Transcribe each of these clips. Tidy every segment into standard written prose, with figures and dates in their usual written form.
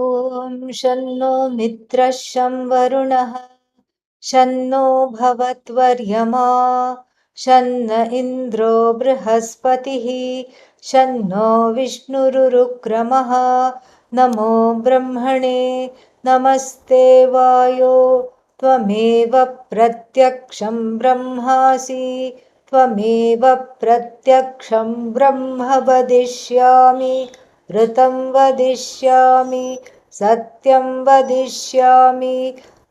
ॐ शन्नो मित्रः शं वरुणः शन्नो भवत्वर्यमा शन्न इन्द्रो बृहस्पतिः शन्नो विष्णुरुरुक्रमः नमो ब्रह्मणे नमस्ते वायो त्वमेव प्रत्यक्षं ब्रह्मासि त्वमेव प्रत्यक्षं ब्रह्म वदिष्यामि ऋतं वदिष्यामि सत्यं वदिष्यामि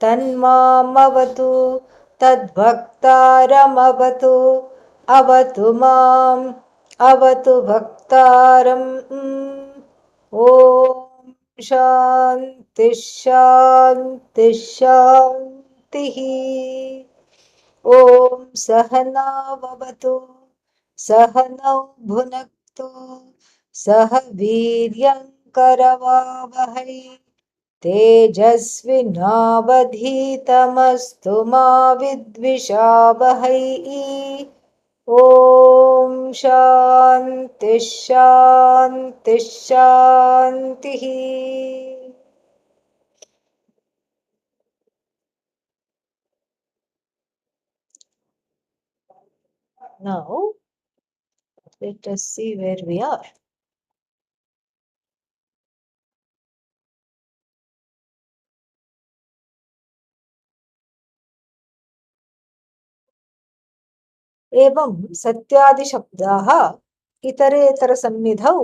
तन्मामवतु तद्भक्तारमवतु अवतु माम् अवतु भक्तारम् ॐ शान्ति शान्ति शान्तिः ॐ सहनाववतु सहनौ भुनक्तु सह वीर्यङ्करवावहै तेजस्विनावधीतमस्तु मा विद्विषावहै ॐ शान्ति शान्ति शान्तिः Now let us see where we are. एवं सत्यादिशब्दाः इतरेतरसन्निधौ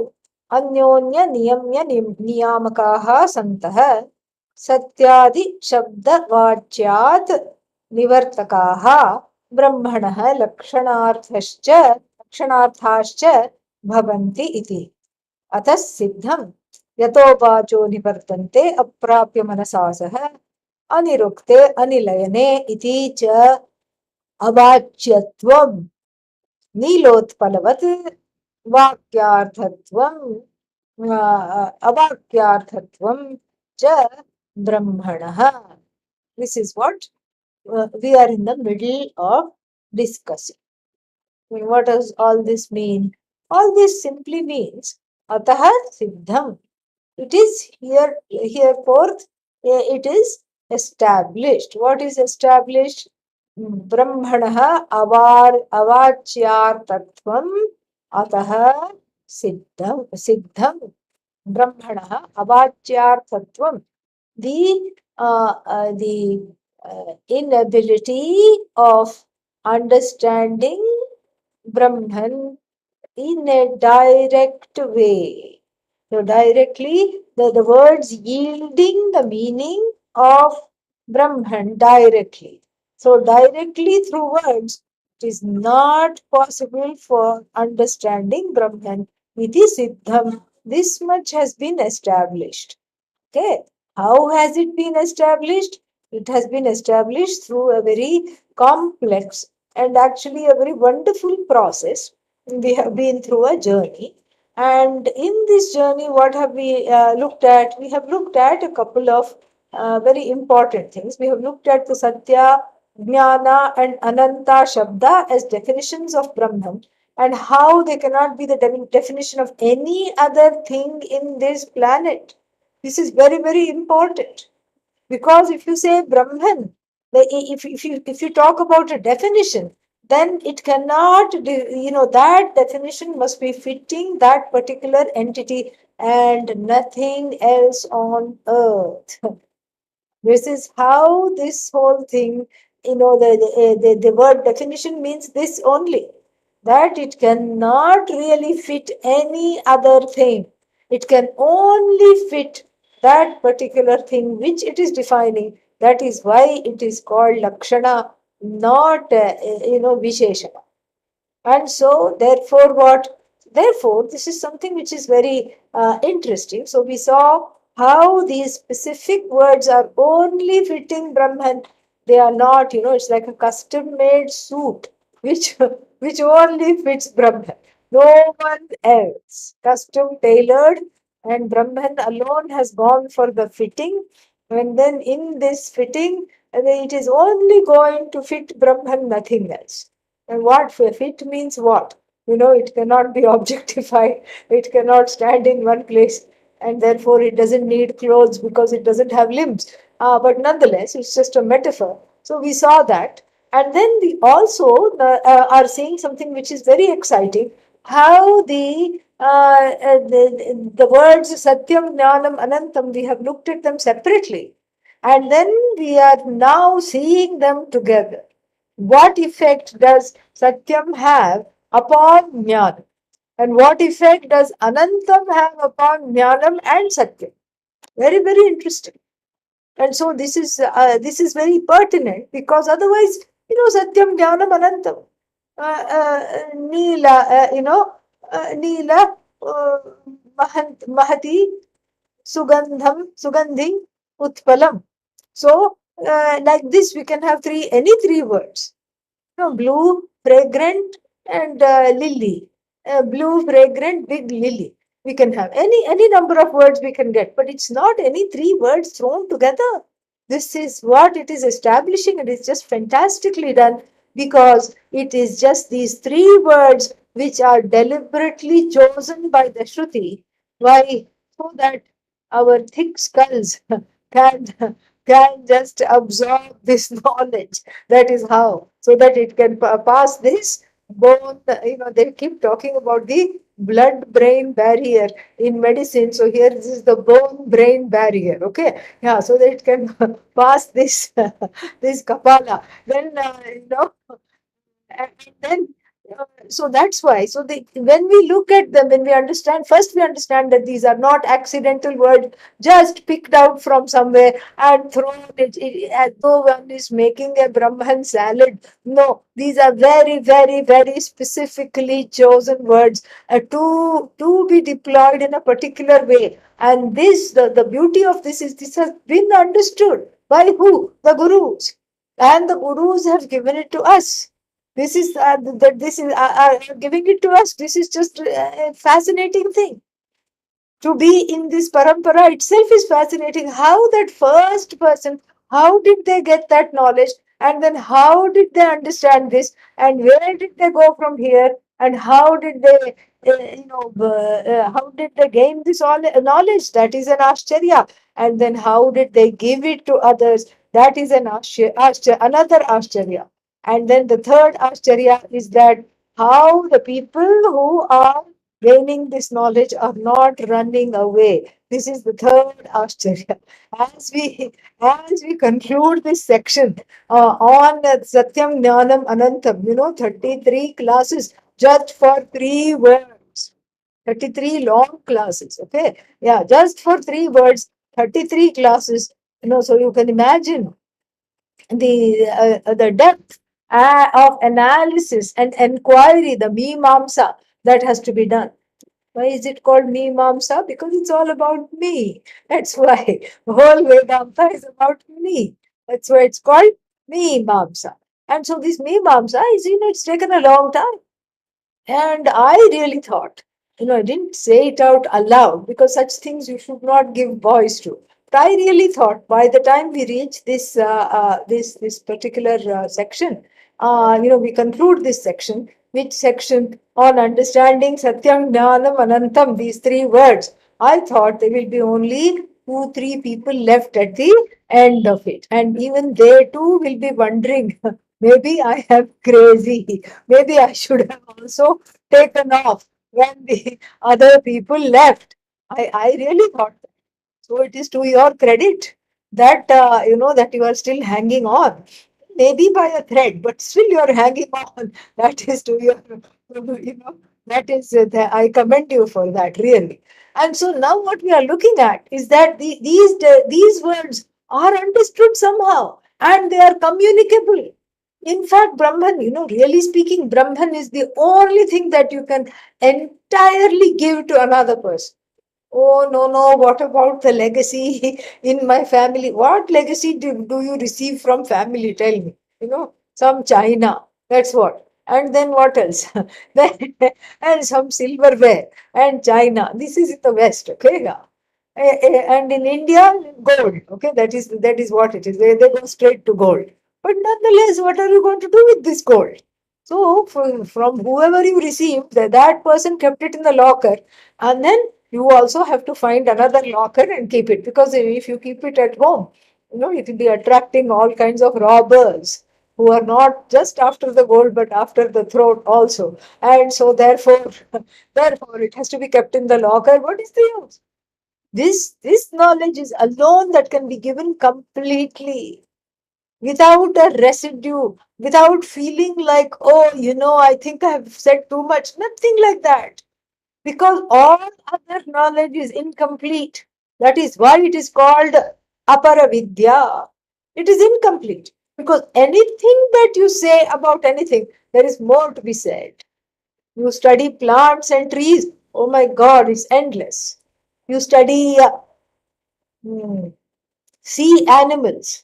अन्योन्यनियम्य-नियामकाः सन्तः सत्यादिशब्दवाच्यात् निवर्तकाः ब्रह्मणः लक्षणार्थाश्च भवन्ति इति। अतः सिद्धं यतोवाचो निवर्तन्ते अप्राप्य मनसा सह अनिरुक्ते अनिलयने इति च अवाच्यत्वं नीलोत्पलवत् वाक्यार्थत्वम् अवाक्यार्थत्वं च ब्रह्मणः. This is what we are in the middle of discussing. What does all this mean? All this simply means atah siddham. It is hereforth it is established. What is established? Brahmanah avacyartatvam atah siddham Brahmanah avacyartatvam. The inability of understanding Brahman in a direct way. So directly, the words yielding the meaning of Brahman directly. So directly through words, it is not possible for understanding Brahman. Iti siddham. This much has been established. Okay. How has it been established? It has been established through a very complex and actually a very wonderful process. We have been through a journey. And in this journey, what have we looked at? We have looked at a couple of very important things. We have looked at the Satya, Jnana, and Ananta Shabda as definitions of Brahman and how they cannot be the definition of any other thing in this planet. This is very, very important because if you say Brahman, if you talk about a definition, then it cannot, that definition must be fitting that particular entity and nothing else on earth. This is how this whole thing, the word definition means this only, that it cannot really fit any other thing. It can only fit that particular thing which it is defining. That is why it is called Lakshana, not, Visheshana. And so, therefore, what? Therefore, this is something which is very interesting. So, we saw how these specific words are only fitting Brahman. They are not, it's like a custom made suit which, which only fits Brahman. No one else. Custom tailored, and Brahman alone has gone for the fitting. And then in this fitting, it is only going to fit Brahman, nothing else. And what fit means what? It cannot be objectified. It cannot stand in one place. and therefore it doesn't need clothes because it doesn't have limbs. But nonetheless, it's just a metaphor. So we saw that. And then we also are seeing something which is very exciting, how the words Satyam, Jnanam, Anantam, we have looked at them separately. And then we are now seeing them together. What effect does Satyam have upon Jnanam? And what effect does Anantam have upon Jnanam and Satyam? Very, very interesting. And so this is very pertinent, because otherwise, Satyam, Jnanam, Anantam. Neela, Neela, Mahati, Sugandhi, Utpalam. So, like this, we can have any three words. Blue, fragrant, and lily. Blue, fragrant, big lily. We can have any number of words we can get, but it's not any three words thrown together. This is what it is establishing, and it's just fantastically done, because it is just these three words which are deliberately chosen by the Shruti. Why? So that our thick skulls can can just absorb this knowledge. That is how, so that it can pass this bone. They keep talking about the blood brain barrier in medicine. So here this is the bone brain barrier. Okay, yeah, so that it can pass this this kapala. Then and then so that's why, when we look at them, when we understand, first we understand that these are not accidental words just picked out from somewhere and thrown as though one is making a Brahman salad. No, these are very, very, very specifically chosen words to be deployed in a particular way. And the beauty of this has been understood by who? The gurus. And the gurus have given it to us. This is that this is giving it to us. This is just a fascinating thing. To be in this parampara itself is fascinating. How that first person, how did they get that knowledge, and then how did they understand this, and where did they go from here, and how did they how did they gain this all knowledge? That is an ashcharya. And then how did they give it to others? That is an another ashcharya. And then the third ashcharya is that how the people who are gaining this knowledge are not running away. This is the third ashcharya. As we as we conclude this section on Satyam, Jnanam, Anantam, 33 classes just for 3 words. 33 long classes. Okay. Yeah, just for 3 words, 33 classes. So you can imagine the depth of analysis and inquiry, the mimamsa that has to be done. Why is it called mimamsa? Because it's all about me. That's why the whole Vedanta is about me. That's why it's called mimamsa. And so this mimamsa is, it's taken a long time. And I really thought, I didn't say it out aloud, because such things you should not give voice to. But I really thought, by the time we reach this particular section, we conclude this section, which section on understanding Satyam, Jnanam, Anantam, these three words. I thought there will be only 2, 3 people left at the end of it, and even they too will be wondering, maybe I am crazy. Maybe I should have also taken off when the other people left. I really thought that. So it is to your credit that that you are still hanging on. Maybe by a thread, but still you are hanging on. That is to your, that is, I commend you for that, really. And so now what we are looking at is that these words are understood somehow, and they are communicable. In fact, Brahman, really speaking, Brahman is the only thing that you can entirely give to another person. Oh, no, no. What about the legacy in my family? What legacy do you receive from family? Tell me. Some China. That's what. And then what else? Then, and some silverware and China. This is in the West. Okay. Yeah. And in India, gold. Okay. That is what it is. They go straight to gold. But nonetheless, what are you going to do with this gold? So, from whoever you received, that person kept it in the locker, and then You also have to find another locker and keep it, because if you keep it at home, it will be attracting all kinds of robbers who are not just after the gold but after the throat also. And so therefore, therefore it has to be kept in the locker. What is the use? This knowledge is alone that can be given completely, without a residue, without feeling like, oh, I think I have said too much. Nothing like that, because all other knowledge is incomplete. That is why it is called aparavidya. It is incomplete, because anything that you say about anything, there is more to be said. You study plants and trees, oh my God, it's endless. You study hmm, sea animals,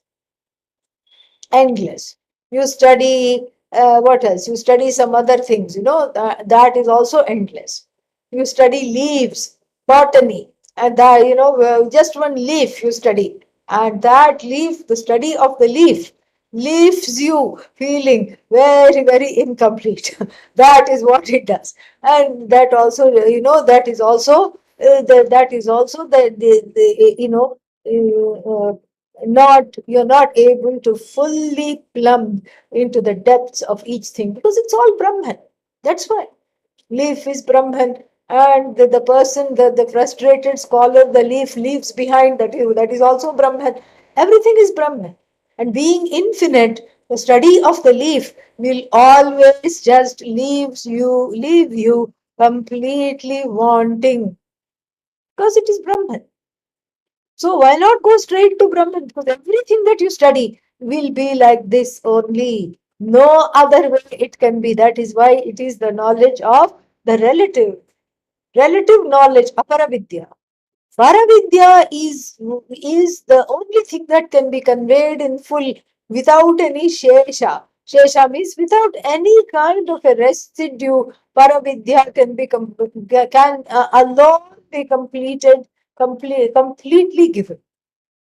endless. You study what else? You study some other things, that is also endless. You study leaves, botany, and that, just one leaf you study. And that leaf, the study of the leaf, leaves you feeling very, very incomplete. That is what it does. And that also, that is also, that is also the not you're not able to fully plumb into the depths of each thing, because it's all Brahman. That's why leaf is Brahman, and the person, the frustrated scholar, the leaf leaves behind, that is also Brahman. Everything is Brahman. And being infinite, the study of the leaf will always just leave you completely wanting, because it is Brahman. So why not go straight to Brahman? Because everything that you study will be like this only. No other way it can be. That is why it is the knowledge of the relative knowledge, aparavidya. Paravidya is the only thing that can be conveyed in full without any shesha. Shesha means without any kind of a residue. Paravidya can alone be completely given.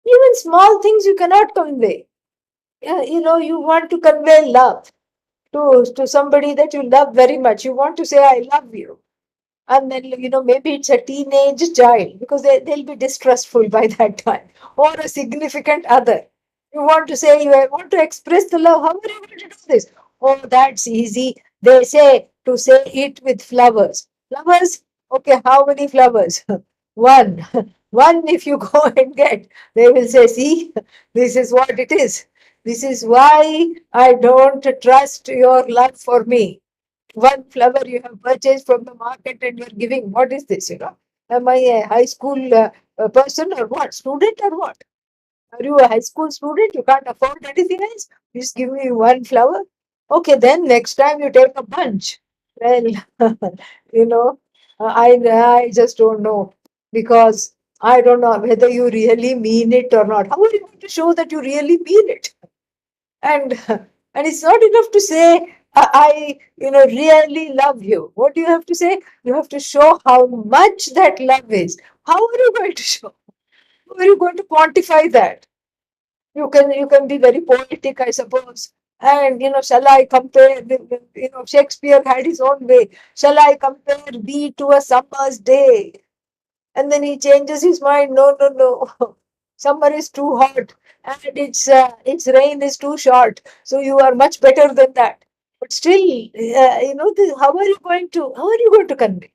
Even small things you cannot convey. Yeah, you want to convey love to somebody that you love very much. You want to say, I love you. And then, maybe it's a teenage child, because they'll be distrustful by that time, or a significant other. You want to say, you want to express the love. How are you going to do this? Oh, that's easy. They say to say it with flowers. Flowers? Okay, how many flowers? One. One, if you go and get, they will say, see, this is what it is. This is why I don't trust your love for me. One flower you have purchased from the market and you're giving. What is this? Am I a high school person or what? Student or what? Are you a high school student? You can't afford anything else? Just give me one flower. Okay, then next time you take a bunch. Well, you know, I just don't know, because I don't know whether you really mean it or not. How are you going to show that you really mean it? And it's not enough to say, I really love you. What do you have to say? You have to show how much that love is. How are you going to show? How are you going to quantify that? You can be very poetic, I suppose. And shall I compare Shakespeare had his own way. Shall I compare thee to a summer's day? And then he changes his mind. No, no, no. Summer is too hot, and its rain is too short. So you are much better than that. But still, how are you going to convey?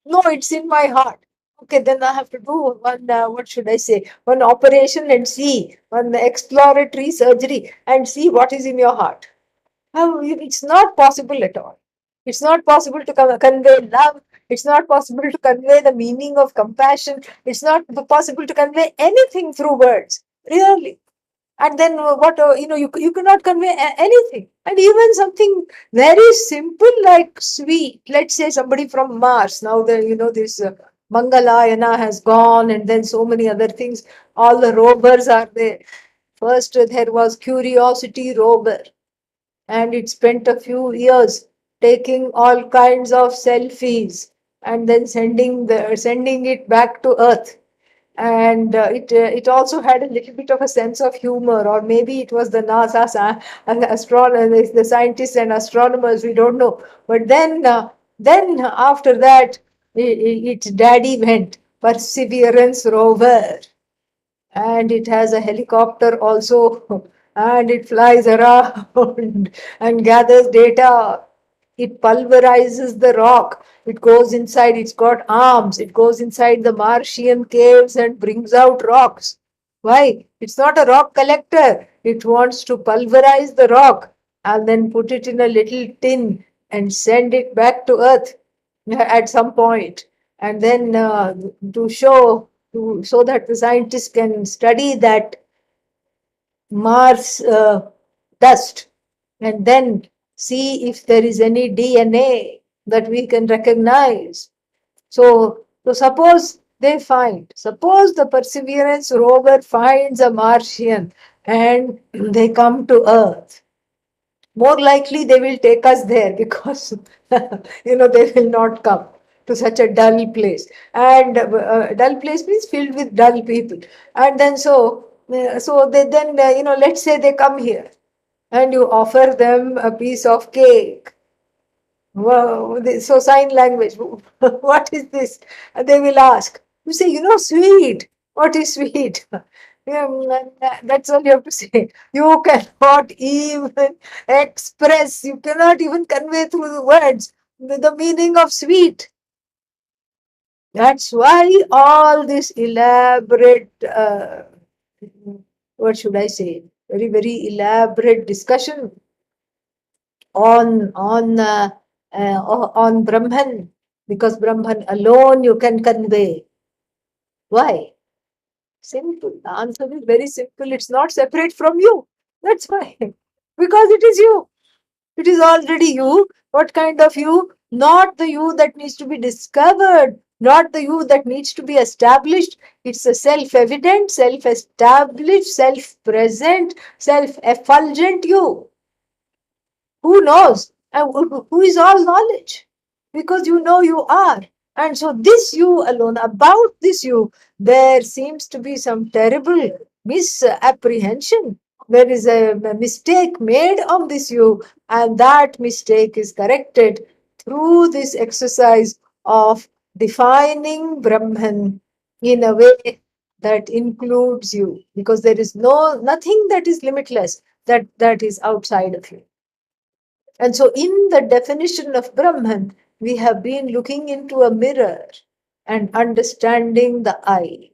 No, it's in my heart. Okay, then I have to do one. What should I say? One operation and see one exploratory surgery and see what is in your heart. It's not possible at all. It's not possible to convey love. It's not possible to convey the meaning of compassion. It's not possible to convey anything through words. Really. And then what, you cannot convey anything. And even something very simple like sweet. Let's say somebody from Mars. Now, this Mangalayana has gone, and then so many other things. All the rovers are there. First, there was Curiosity rover, and it spent a few years taking all kinds of selfies and then sending it back to Earth. And it also had a little bit of a sense of humor, or maybe it was the NASA astronomers, the scientists and astronomers. We don't know. But then after that, its daddy went, Perseverance rover, and it has a helicopter also, and it flies around and gathers data. It pulverizes the rock. It goes inside, it's got arms. It goes inside the Martian caves and brings out rocks. Why? It's not a rock collector. It wants to pulverize the rock and then put it in a little tin and send it back to Earth at some point. And then to show, so that the scientists can study that Mars dust and then see if there is any DNA that we can recognize. So suppose the Perseverance rover finds a Martian and they come to Earth. More likely they will take us there because they will not come to such a dull place. And dull place means filled with dull people. And then so they then let's say they come here and you offer them a piece of cake. Wow, so sign language. What is this? And they will ask. You say, sweet. What is sweet? Yeah, that's all you have to say. You cannot even express, you cannot even convey through the words the meaning of sweet. That's why all this elaborate, what should I say, very, very elaborate discussion on Brahman, because Brahman alone you can convey. Why? Simple. The answer is very simple. It's not separate from you. That's why. Because it is you. It is already you. What kind of you? Not the you that needs to be discovered, not the you that needs to be established. It's a self evident, self established, self present, self effulgent you. Who knows? And who is all knowledge? Because you are. And so, this you alone, about this you, there seems to be some terrible misapprehension. There is a mistake made of this you, and that mistake is corrected through this exercise of defining Brahman in a way that includes you, because there is nothing that is limitless, that is outside of you. And so, in the definition of Brahman, we have been looking into a mirror and understanding the I.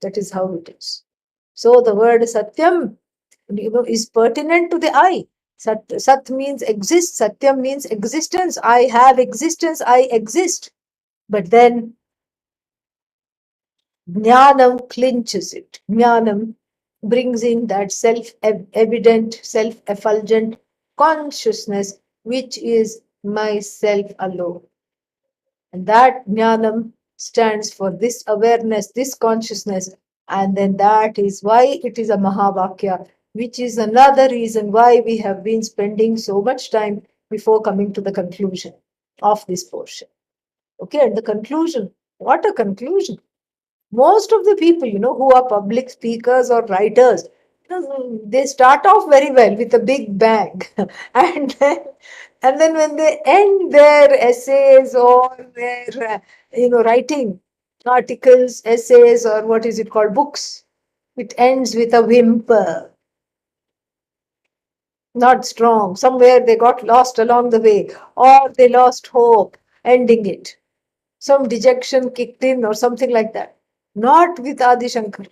That is how it is. So, the word Satyam, is pertinent to the I. Sat means exist, Satyam means existence. I have existence, I exist. But then Jnanam clinches it. Jnanam brings in that self-evident, self-effulgent consciousness, which is myself alone. And that jnanam stands for this awareness, this consciousness. And then that is why it is a Mahavakya, which is another reason why we have been spending so much time before coming to the conclusion of this portion. Okay, and the conclusion, what a conclusion. Most of the people, who are public speakers or writers, they start off very well with a big bang. and then, and then when they end their essays or their, writing articles, essays, or what is it called, books, it ends with a whimper. Not strong. Somewhere they got lost along the way, or they lost hope, ending it. Some dejection kicked in or something like that. Not with Adi Shankar.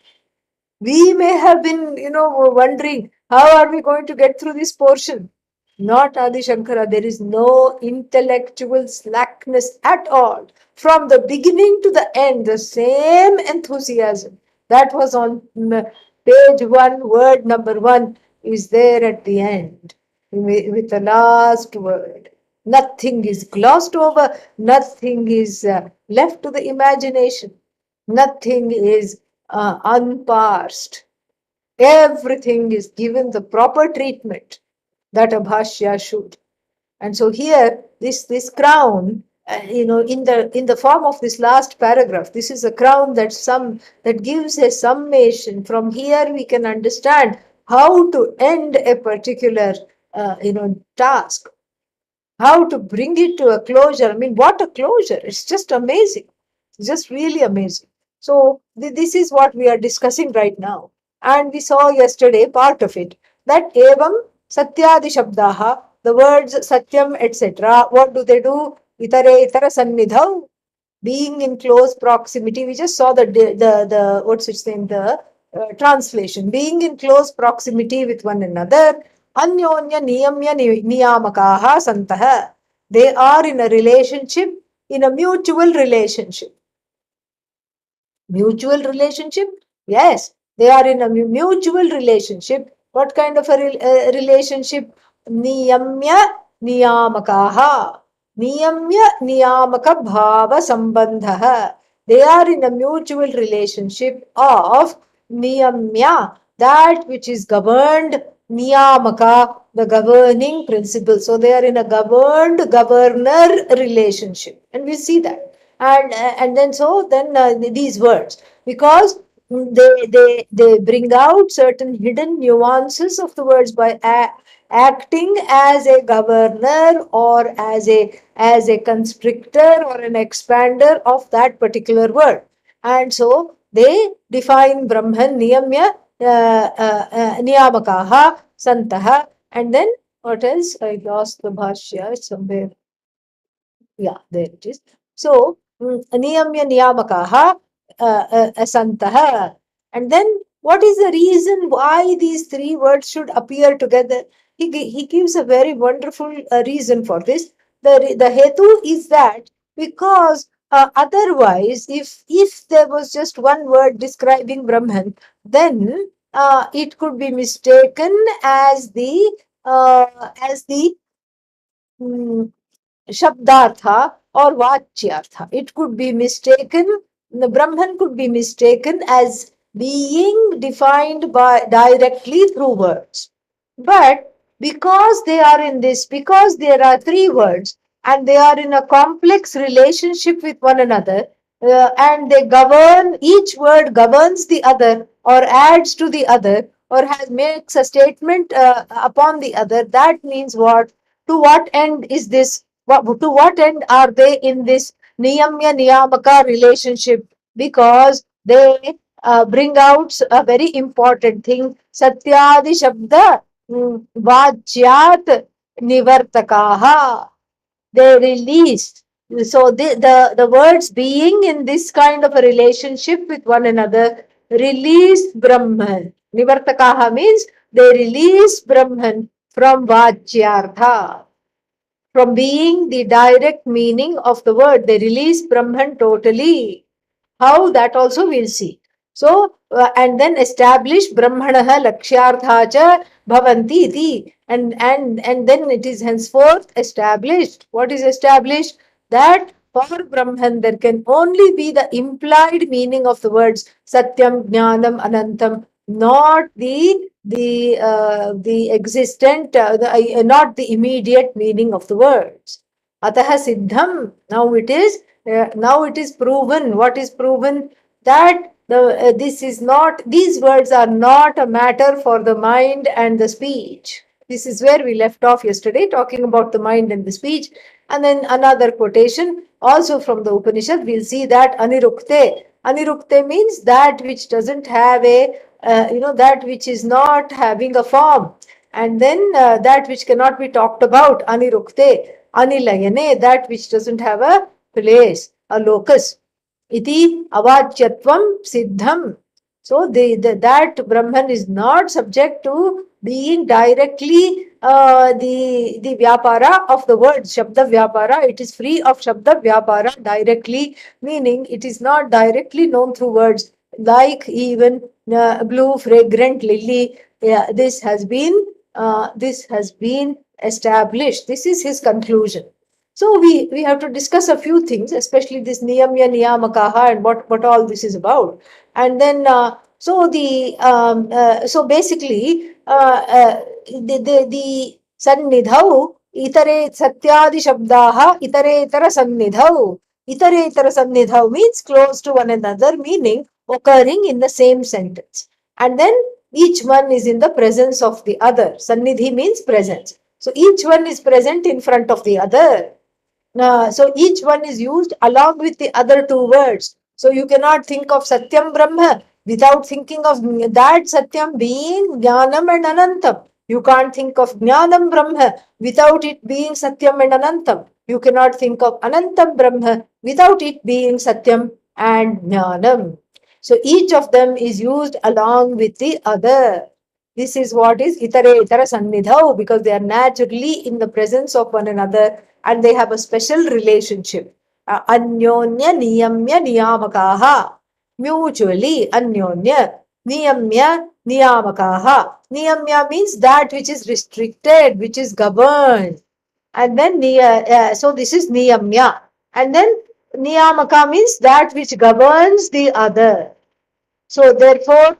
We may have been, wondering, how are we going to get through this portion? Not Adi Shankara. There is no intellectual slackness at all. From the beginning to the end, the same enthusiasm that was on page 1, word number 1, is there at the end with the last word. Nothing is glossed over, nothing is left to the imagination, nothing is unparsed. Everything is given the proper treatment that a bhashya should. And so here, this crown, in the form of this last paragraph, this is a crown that gives a summation. From here, we can understand how to end a particular task. how to bring it to a closure. I mean, what a closure. It's just amazing. It's just really amazing. So this is what we are discussing right now. And we saw yesterday part of it, that evam satyadi shabdaha, the words satyam, etc. What do they do? Itare sannidhav, being in close proximity. We just saw the what's its name, the translation, being in close proximity with one another. Anyonya niyamya niyamakaha santah, they are in a relationship, in a mutual relationship. Mutual relationship? Yes, they are in a mutual relationship. What kind of a relationship? Niyamya niyamakaha. Niyamya niyamaka bhava sambandha. They are in a mutual relationship of niyamya, that which is governed, niyamaka, the governing principle. So they are in a governed governor relationship. And we see that. And then these words, because they bring out certain hidden nuances of the words by acting as a governor or as a constrictor or an expander of that particular word. And so they define Brahman niyamya niyamakaha santaha. And then what else? I lost the bhashya somewhere. Yeah, there it is. So, niyamya niyamakaha santaha. And then, what is the reason why these three words should appear together? He gives a very wonderful reason for this. The hetu is that because otherwise, if there was just one word describing Brahman, then it could be mistaken as the mm, Shabdartha or Vachyartha. It could be mistaken, the Brahman could be mistaken as being defined by directly through words. But because there are three words and they are in a complex relationship with one another, and they govern, each word governs the other or adds to the other or makes a statement upon the other. That means what? To what end is this? To what end are they in this niyamya niyamaka relationship? Because they bring out a very important thing. Satyadi shabda vajyat nivartakaha. They release. So the words being in this kind of a relationship with one another release Brahman. Nivartakaha means they release Brahman from vajyartha, from being the direct meaning of the word. They release Brahman totally. How? That also we'll see. So, and then establish Brahmanaha Lakshyartha cha bhavanti iti. And then it is henceforth established. What is established? That for Brahman there can only be the implied meaning of the words Satyam, Jnanam, Anantam, not the existent, not the immediate meaning of the words. Ataha siddham. Now it is proven. What is proven? That these words are not a matter for the mind and the speech. This is where we left off yesterday, talking about the mind and the speech. And then another quotation, also from the Upanishad, we'll see that anirukte. Anirukte means that which doesn't have that which is not having a form. And then that which cannot be talked about, anirukte. Anilayane, that which doesn't have a place, a locus. Iti avachyatvam siddham. So that Brahman is not subject to being directly the vyapara of the word, Shabda Vyapara. It is free of Shabda Vyapara directly, meaning it is not directly known through words, like even blue fragrant lily. Yeah, this has been established. This is his conclusion. So we have to discuss a few things, especially this niyamya niyamakaha and what all this is about. And then so basically the sannidhau itare satyadi shabdaha itaretara sannidhau. Itaretara sannidhau means close to one another, meaning occurring in the same sentence. And then each one is in the presence of the other. Sannidhi means presence. So each one is present in front of the other. So each one is used along with the other two words. So you cannot think of Satyam Brahma without thinking of that Satyam being Jnanam and Anantam. You can't think of Jnanam Brahma without it being Satyam and Anantam. You cannot think of Anantam Brahma without it being Satyam and Jnanam. So each of them is used along with the other. This is what is itare itara sannidhau, because they are naturally in the presence of one another and they have a special relationship. Anyonya niyamya niyamakaha. Mutually, anyonya niyamya niyamakaha. Niyamya means that which is restricted, which is governed. And then, so this is niyamya. And then, niyamaka means that which governs the other. So therefore,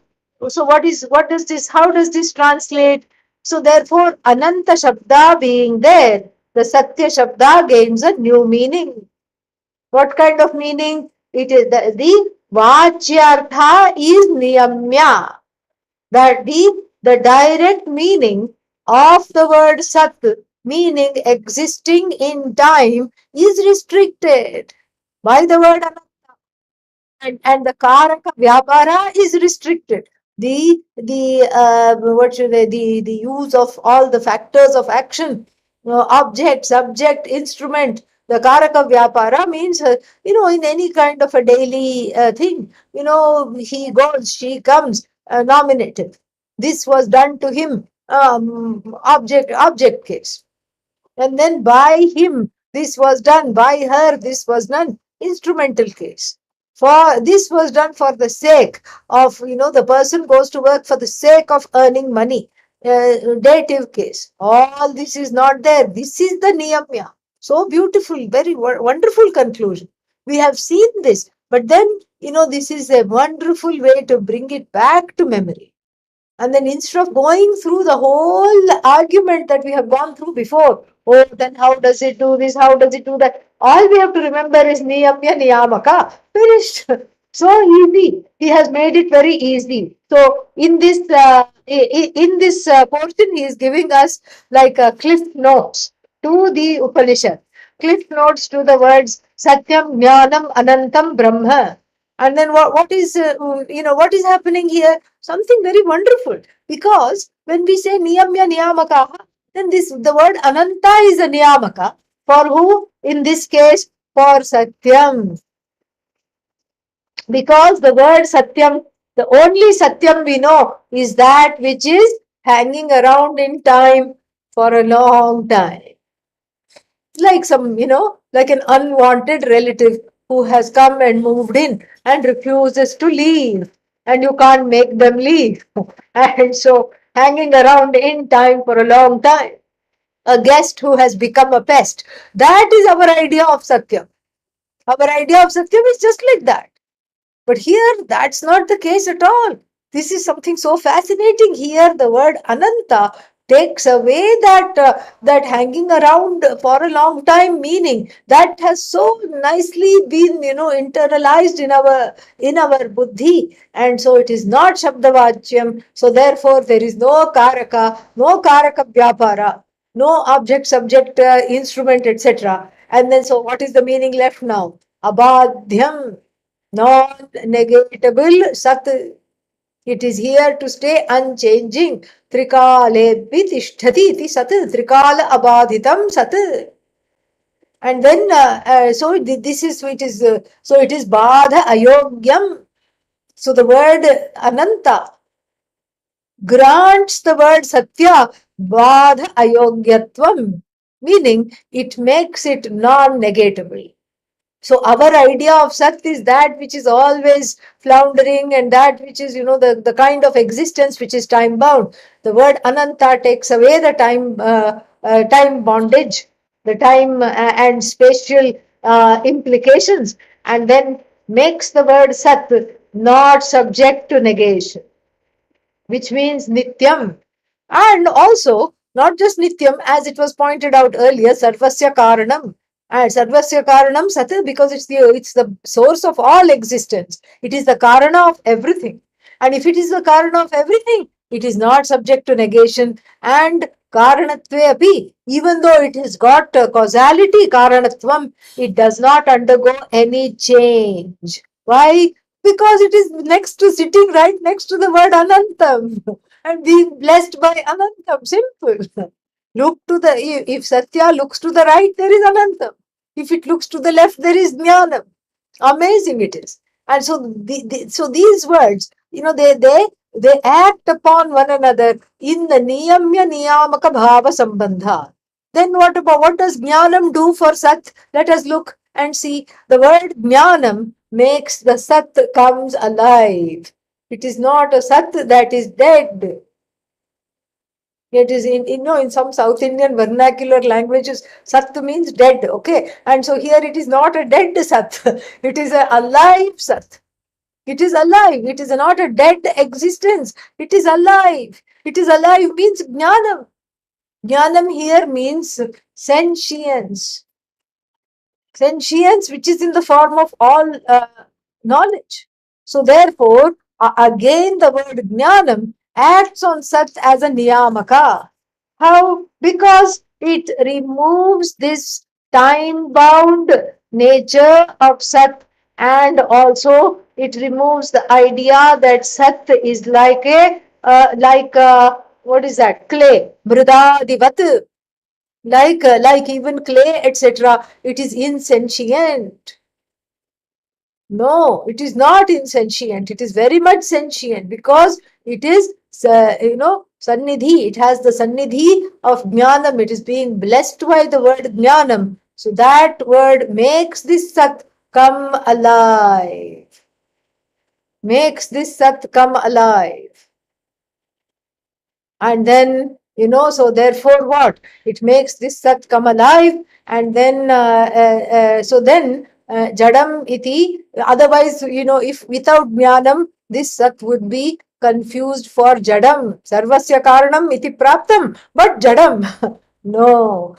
so what does this, how does this translate? So therefore, Ananta Shabda being there, the Satya Shabda gains a new meaning. What kind of meaning? It is the Vachyartha is Niyamya. That the direct meaning of the word Sat, meaning existing in time, is restricted by the word Ananta. And the karaka vyapara is restricted. The use of all the factors of action, object, subject, instrument. The karaka vyapara means, in any kind of a daily thing, he goes, she comes, nominative. This was done to him, object case. And then by him, this was done. By her, this was done. Instrumental case. For this was done for the sake of, the person goes to work for the sake of earning money. Dative case. All this is not there. This is the niyamya. So beautiful, very wonderful conclusion. We have seen this, but then, this is a wonderful way to bring it back to memory. And then instead of going through the whole argument that we have gone through before, oh, then how does it do this? How does it do that? All we have to remember is niyamya niyamaka. Finished. So easy. He has made it very easy. So in this portion, he is giving us like a cliff notes to the Upanishad. Cliff notes to the words Satyam, Jnanam, Anantam, Brahma. And then what is happening here? Something very wonderful. Because when we say niyamya niyamaka, then the word ananta is a niyamaka. For who? In this case, for Satyam. Because the word Satyam, the only Satyam we know is that which is hanging around in time for a long time. Like like an unwanted relative who has come and moved in and refuses to leave, and you can't make them leave. And so hanging around in time for a long time. A guest who has become a pest. That is our idea of Satyam. Our idea of Satyam is just like that. But here, that's not the case at all. This is something so fascinating. Here, the word Ananta takes away that hanging around for a long time meaning that has so nicely been internalized in our buddhi, and so it is not shabdavachyam. So therefore, there is no karaka vyapara, no object, subject, instrument, etc. And then, so what is the meaning left now? Abadhyam, non-negatable sat. It is here to stay unchanging. Trikale tishtati iti sat. Trikala abadhitam sat. And then, so this is, it is, so it is badha ayogyam. So the word ananta grants the word satya badha ayogyatvam, meaning it makes it non-negatable. So our idea of Sat is that which is always floundering and that which is, the kind of existence which is time bound. The word Ananta takes away the time bondage, the time and spatial implications, and then makes the word Sat not subject to negation, which means Nityam. And also, not just Nityam, as it was pointed out earlier, Sarvasya Karanam. And Sarvasya Karanam Sat, because it's the source of all existence. It is the Karana of everything. And if it is the Karana of everything, it is not subject to negation. And karanatve api, even though it has got causality, karanatvam, it does not undergo any change. Why? Because it is sitting right next to the word Anantam and being blessed by Anantam. Simple. Look to the, if Satya looks to the right, there is Anantam. If it looks to the left, there is Jnanam. Amazing it is. And so, so these words, they act upon one another in the niyamya niyamaka bhava sambandha. Then what does jnanam do for sat? Let us look and see. The word jnanam makes the sat comes alive. It is not a sat that is dead. It is in some South Indian vernacular languages, sat means dead, okay? And so here it is not a dead sat, it is a alive sat. It is alive. It is not a dead existence. It is alive. It is alive means jnanam. Jnanam here means sentience. Sentience which is in the form of all knowledge. So therefore, again the word jnanam acts on sat as a niyamaka. How? Because it removes this time-bound nature of sat, and also it removes the idea that sat is like what is that? Clay, mridadivat, like even clay, etc. It is insentient. No, it is not insentient. It is very much sentient because it is, sannidhi. It has the sannidhi of jnanam. It is being blessed by the word jnanam. So that word makes this sat come alive. Makes this sat come alive. And then, so therefore what? It makes this sat come alive, and then, so then, jadam iti, otherwise, if without jnanam, this sat would be confused for jadam. Sarvasya karanam iti praptam, but jadam. No,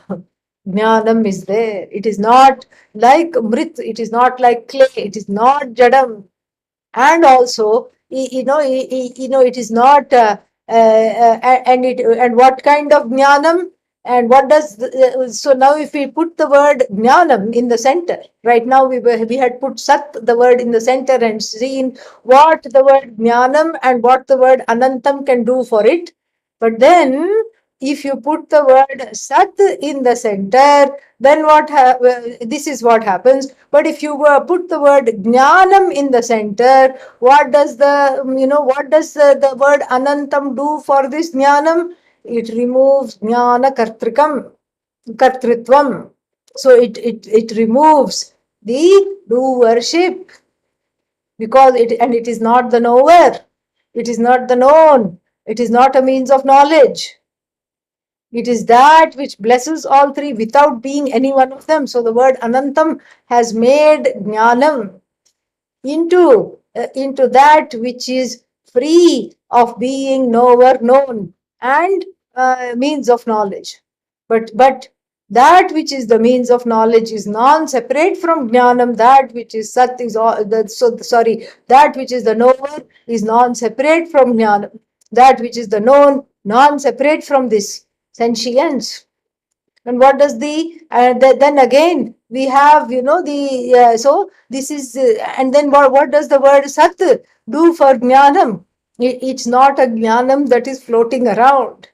jnanam is there. It is not like mrit, it is not like clay, it is not jadam. And also, it is not and what kind of jnanam, and what does so now if we put the word jnanam in the center, right now we had put sat, the word, in the center and seen what the word jnanam and what the word anantam can do for it. But then if you put the word sat in the center, then this is what happens. But if you put the word jnanam in the center, what does the word anantam do for this jnanam? It removes jnana kartritvam. So it removes the doership, because it is not the knower, it is not the known, it is not a means of knowledge. It is that which blesses all three without being any one of them. So the word Anantam has made Jnanam into that which is free of being knower, known, and means of knowledge. But that which is the means of knowledge is non-separate from Jnanam. That which is Sat is that which is the knower is non-separate from Jnanam. That which is the known, non-separate from this sentience. And what does then again we have, so this is, and then what does the word sat do for jnanam? It's not a jnanam that is floating around.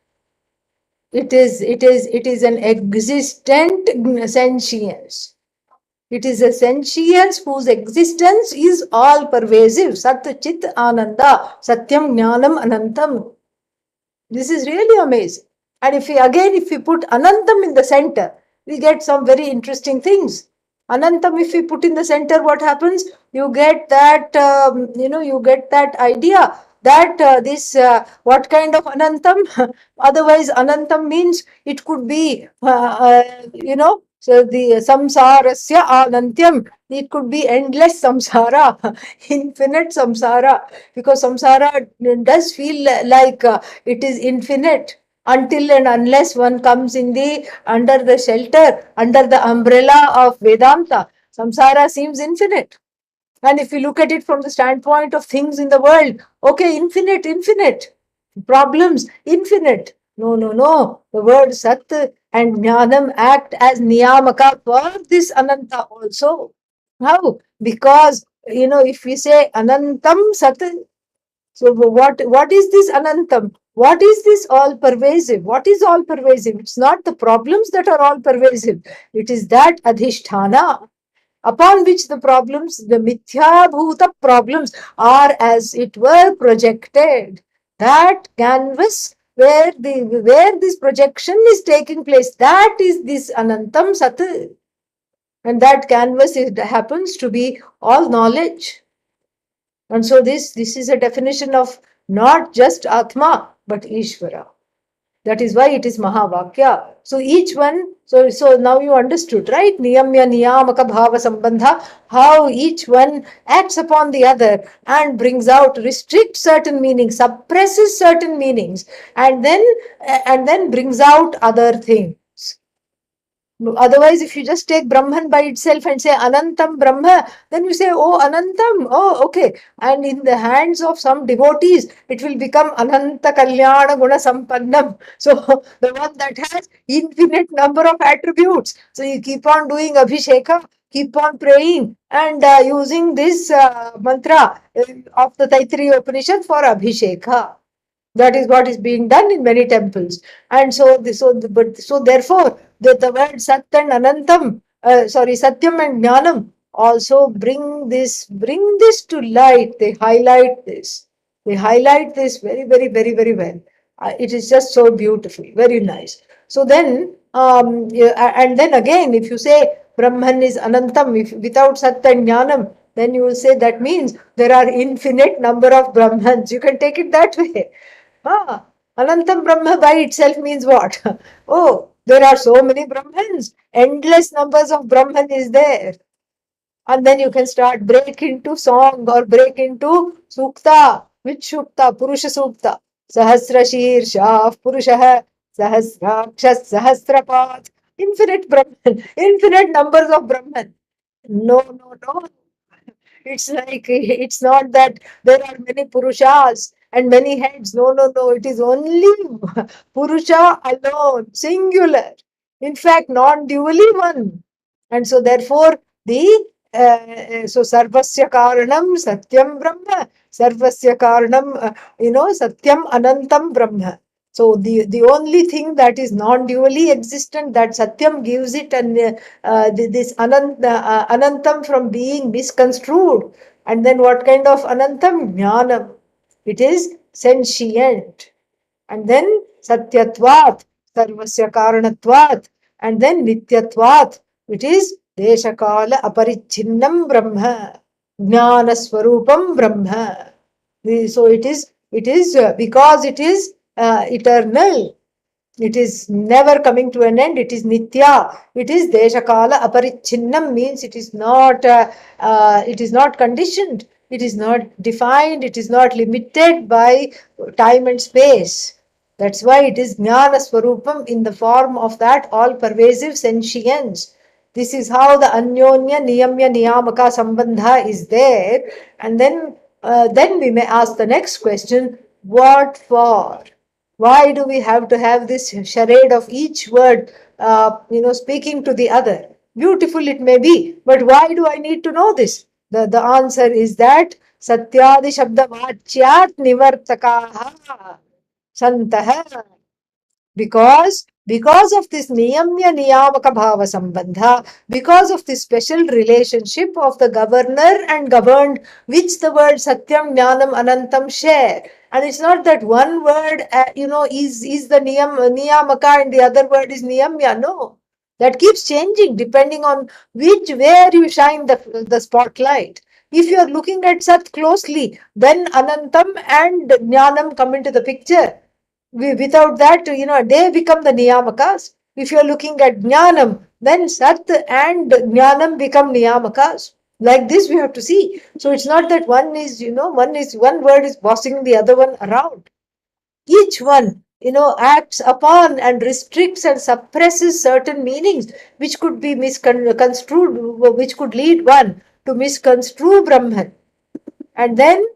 It is an existent sentience. It is a sentience whose existence is all pervasive. Sat Chit Ananda, Satyam Jnanam Anantam. This is really amazing. And if we put Anantam in the center, we get some very interesting things. Anantam, if we put in the center, what happens? You get that, you get that idea that what kind of Anantam? Otherwise, Anantam means it could be, so the samsarasya anantyam, it could be endless samsara, infinite samsara, because samsara does feel like it is infinite until and unless one comes under the shelter, under the umbrella of Vedanta. Samsara seems infinite. And if you look at it from the standpoint of things in the world, okay, infinite, problems, infinite. No, no, no. The word Sat and Jnanam act as Niyamaka for this Ananta also. How? Because, if we say Anantam Sat, so what is this Anantam? What is this all pervasive? What is all pervasive? It's not the problems that are all pervasive. It is that Adhishthana upon which the problems, the mithya bhuta problems, are as it were projected. That canvas where this projection is taking place, that is this Anantam Sat. And that canvas happens to be all knowledge. And so this is a definition of not just Atma, but Ishvara. That is why it is Mahavakya. So each one, so now you understood, right? Niyamya Niyamaka Bhava Sambandha, how each one acts upon the other and brings out, restricts certain meanings, suppresses certain meanings, and then brings out other things. Otherwise, if you just take Brahman by itself and say Anantam Brahma, then you say, oh, Anantam, oh, okay. And in the hands of some devotees, it will become Ananta Kalyana Guna Sampannam. So, the one that has infinite number of attributes. So, you keep on doing Abhisheka, keep on praying and using this mantra of the Taittiriya Upanishad for Abhisheka. That is what is being done in many temples. And so therefore, the word Sat and Anantam, Satyam and Jnanam also bring this to light. They highlight this. They highlight this very, very, very, very well. It is just so beautiful, very nice. So then, and then again, if you say Brahman is Anantam, without Sat and Jnanam, then you will say that means there are infinite number of Brahmans. You can take it that way. Ah, Anantam Brahma by itself means what? Oh, there are so many Brahmans. Endless numbers of Brahman is there. And then you can start break into song or break into Sukta. Which Sukta? Purusha Sukta. Sahasra Shirsha Purusha Sahasrakshas Sahasrapat. Infinite Brahman. Infinite numbers of Brahman. No, no, no. It's like, it's not that there are many Purushas and many heads. No, no, no. It is only Purusha alone, singular. In fact, non-dually one. And so, therefore, so Sarvasya Karanam Satyam Brahma, Sarvasya Karanam, Satyam Anantam Brahma. So the only thing that is non-dually existent, that Satyam gives it, and this Anantam from being misconstrued. And then what kind of Anantam? Jnanam. It is sentient. And then Satyatvat, Sarvasya Karanatvat, and then Nityatvat. It is Deshakala Aparichinnam Brahma, Jnana Swarupam Brahma. So it is because it is eternal. It is never coming to an end. It is nitya. It is deshakala aparichinnam, means it is not conditioned. It is not defined. It is not limited by time and space. That's why it is jnana swarupam, in the form of that all pervasive sentience. This is how the anyonya niyamya niyamaka sambandha is there. And then we may ask the next question: what for? Why do we have to have this charade of each word, speaking to the other? Beautiful it may be, but why do I need to know this? The answer is that Satyadi Shabda Vachyat Nivartakaha Santaha. Because of this niyamya niyamaka bhava sambandha, because of this special relationship of the governor and governed, which the word satyam jnanam anantam share. And it's not that one word is the niyamaka and the other word is niyamya. No, that keeps changing depending on where you shine the spotlight. If you are looking at Sat closely, then Anantam and Jnanam come into the picture. Without that, they become the niyamakas. If you're looking at jnanam, then Sat and jnanam become niyamakas. Like this we have to see. So it's not that one word is bossing the other one around. Each one, acts upon and restricts and suppresses certain meanings which could be misconstrued, which could lead one to misconstrue Brahman. And then,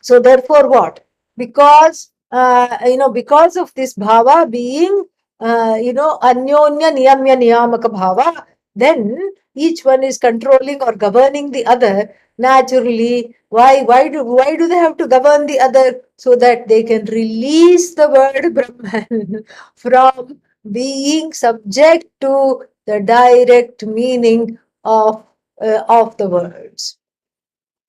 so therefore what? Because because of this bhava being, anyonya niyamya niyamaka bhava, then each one is controlling or governing the other naturally. Why do they have to govern the other? So that they can release the word Brahman from being subject to the direct meaning of the words.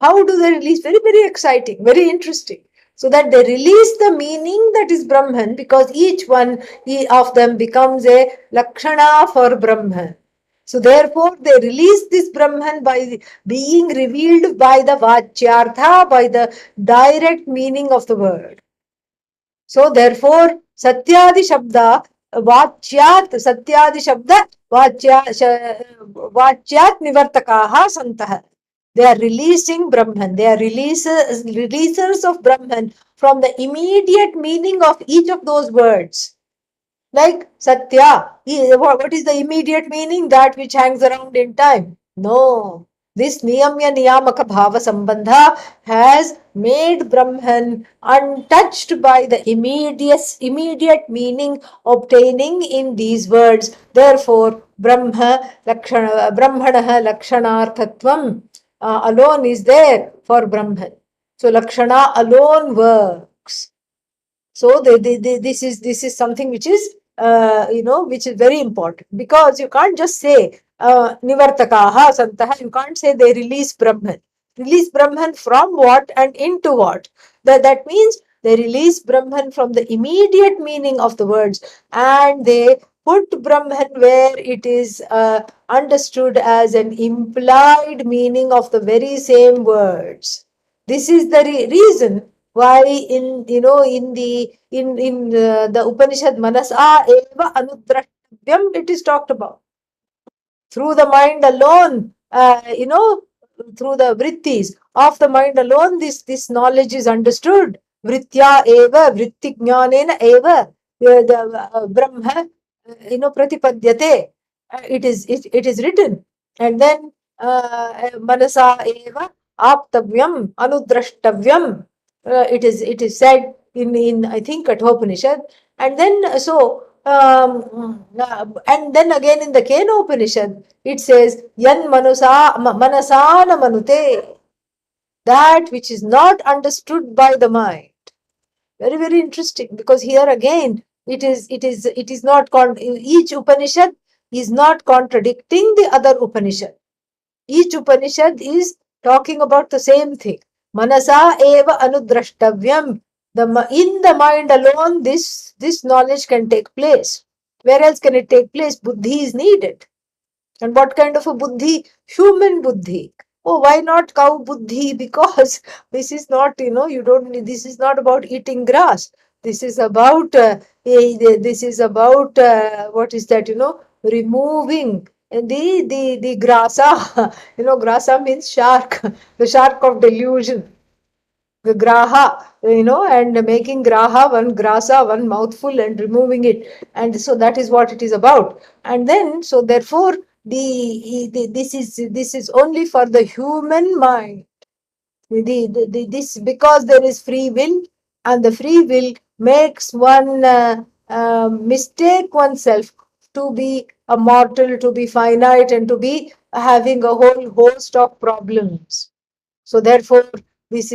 How do they release? Very, very exciting, very interesting. So that they release the meaning that is Brahman, because each one of them becomes a Lakshana for Brahman. So therefore, they release this Brahman by being revealed by the Vachyartha, by the direct meaning of the word. So therefore, Satyadi Shabda, Satyadi Shabda, Vachyat Nivartakaha Santah. They are releasing Brahman. They are releasers of Brahman from the immediate meaning of each of those words. Like Satya, what is the immediate meaning? That which hangs around in time. No. This Niyamya Niyamaka Bhava Sambandha has made Brahman untouched by the immediate meaning obtaining in these words. Therefore, Brahmanaha Lakshanarthatvam alone is there for Brahman. So Lakshana alone works. So this is something which is which is very important, because you can't just say nivartakaha santaha. You can't say they release Brahman. Release Brahman from what and into what? That means they release Brahman from the immediate meaning of the words, and they put Brahman where it is understood as an implied meaning of the very same words. This is the reason why in the Upanishad Manasa eva anudrashtavyam it is talked about. Through the mind alone, through the vrittis of the mind alone, this knowledge is understood. Vritya eva, vritti jnanena eva, the Brahma, pratipadyate. It is written. And then Manasa eva aptavyam anudrashtavyam. It is said in I think Kathopanishad. And then and then again in the Kenopanishad, it says, Yan manasana manute, that which is not understood by the mind. Very, very interesting, because here again, it is not, each Upanishad is not contradicting the other Upanishad. Each Upanishad is talking about the same thing. Manasa eva anudrashtavyam. In the mind alone, this knowledge can take place. Where else can it take place? Buddhi is needed. And what kind of a buddhi? Human buddhi. Oh, why not cow buddhi? Because this is not, this is not about eating grass. This is about, what is that, removing the grasa. Grasa means shark, the shark of delusion. The graha, and making graha, one grasa, one mouthful, and removing it. And so that is what it is about. And then, so therefore, this is only for the human mind. This, because there is free will, and the free will makes one mistake oneself to be a mortal, to be finite, and to be having a whole host of problems. So therefore, this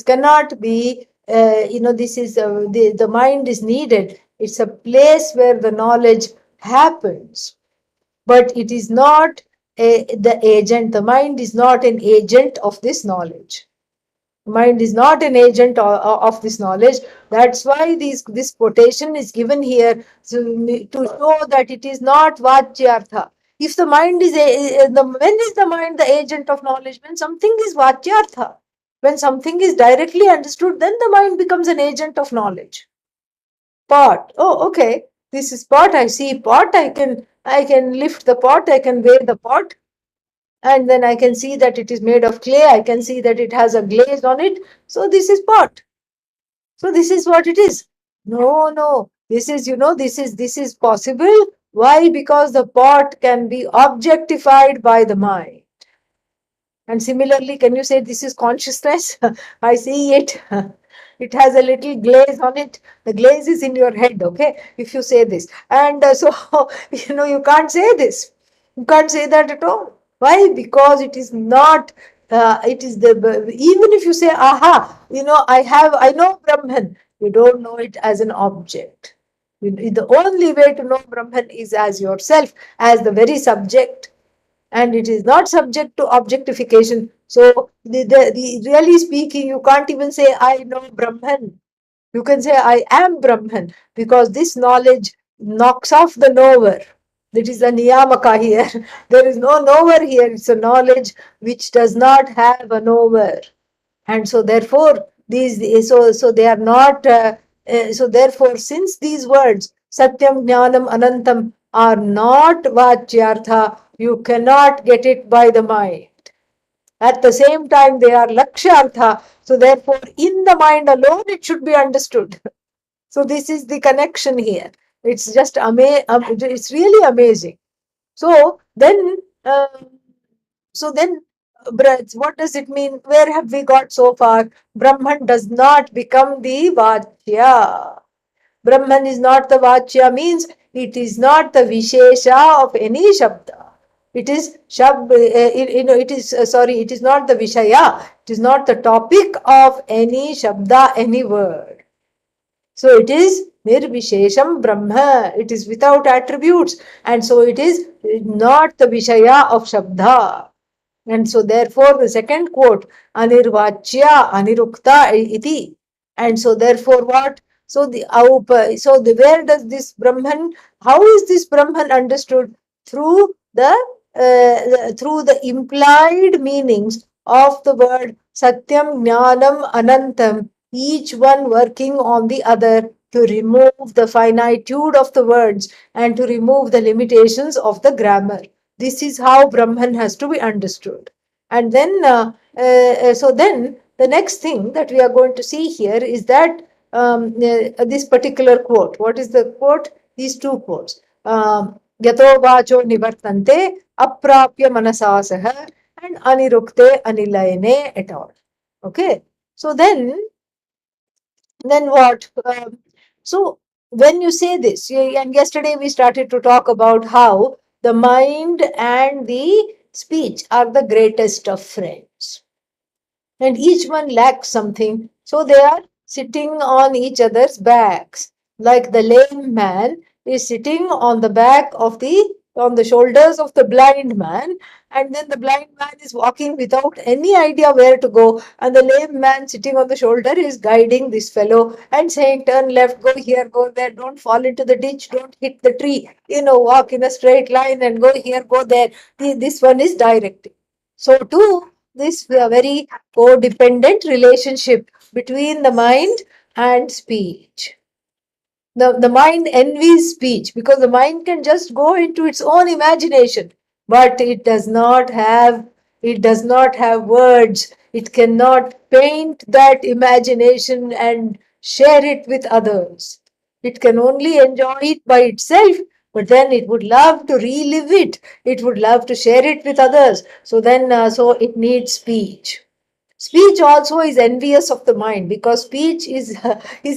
cannot be, the mind is needed. It's a place where the knowledge happens, but it is not the agent. The mind is not an agent of this knowledge. Mind is not an agent of this knowledge. That's why this quotation is given here to show that it is not Vachyartha. If the mind is when is the mind the agent of knowledge? When something is Vachyartha. When something is directly understood, then the mind becomes an agent of knowledge. Pot. Oh, okay. This is pot. I see pot. I can lift the pot. I can weigh the pot. And then I can see that it is made of clay. I can see that it has a glaze on it. So this is pot. So this is what it is. No. This is, this is possible. Why? Because the pot can be objectified by the mind. And similarly, can you say this is consciousness? I see it. it has a little glaze on it. The glaze is in your head, okay, if you say this. And so, you can't say this. You can't say that at all. Why? Because it is not, it is the, even if you say, aha, I know Brahman, you don't know it as an object. The only way to know Brahman is as yourself, as the very subject, and it is not subject to objectification. So, really speaking, you can't even say, I know Brahman. You can say, I am Brahman, because this knowledge knocks off the knower. That is the niyamaka here. There is no knower here. It's a knowledge which does not have a knower. And so, therefore, so they are not, so therefore, since these words, Satyam, Jnanam, Anantam, are not Vachyartha, you cannot get it by the mind. At the same time, they are Lakshyartha. So, therefore, in the mind alone, it should be understood. So, this is the connection here. It's just it's really amazing. So, then, what does it mean? Where have we got so far? Brahman does not become the Vachya. Brahman is not the Vachya means it is not the Vishesha of any Shabda. It is it is not the Vishaya. It is not the topic of any Shabda, any word. So it is Nirvishesham Brahma. It is without attributes. And so it is not the Vishaya of Shabda. And so therefore the second quote, Anirvachya Anirukta iti. And so therefore what? Where does this Brahman, how is this Brahman understood? Through the implied meanings of the word Satyam, Jnanam, Anantam, each one working on the other to remove the finitude of the words and to remove the limitations of the grammar. This is how Brahman has to be understood. And then, so then the next thing that we are going to see here is that this particular quote. What is the quote? These two quotes. Yato vacho nivartante aprapya manasasah and anirukte anilayane et al. Okay. So then what? So when you say this, and yesterday we started to talk about how the mind and the speech are the greatest of friends, and each one lacks something, so they are sitting on each other's backs. Like the lame man is sitting on the shoulders of the blind man, and then the blind man is walking without any idea where to go, and the lame man sitting on the shoulder is guiding this fellow and saying, turn left, go here, go there, don't fall into the ditch, don't hit the tree, walk in a straight line and go here, go there. This one is directing. So too, this very codependent relationship between the mind and speech. The mind envies speech because the mind can just go into its own imagination, but it does not have words. It cannot paint that imagination and share it with others. It can only enjoy it by itself, but then it would love to relive it. It would love to share it with others. So it needs speech. Speech also is envious of the mind because speech is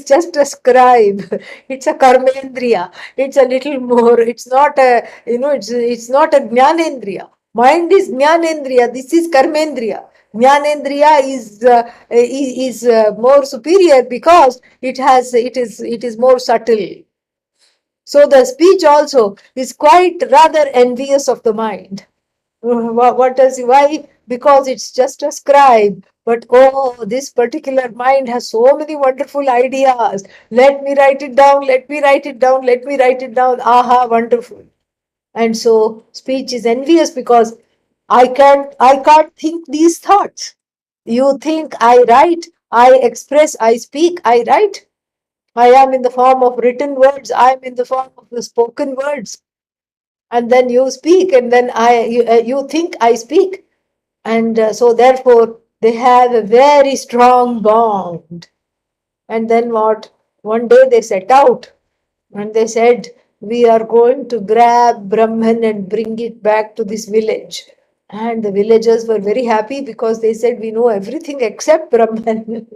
just a scribe. It's a karmendriya. It's a little more. It's not a it's not a jnanendriya. Mind is jnanendriya. This is karmendriya. Jnanendriya is more superior because it is more subtle. So the speech also is quite rather envious of the mind. Why? Because it's just a scribe. But oh, this particular mind has so many wonderful ideas. Let me write it down, let me write it down, let me write it down. Aha, wonderful. And so speech is envious because I can't think these thoughts. You think, I write, I express, I speak, I write. I am in the form of written words, I am in the form of the spoken words. And then you speak, and then you think, I speak. And so therefore they have a very strong bond. And then what? One day they set out and they said, we are going to grab Brahman and bring it back to this village. And the villagers were very happy because they said, we know everything except Brahman.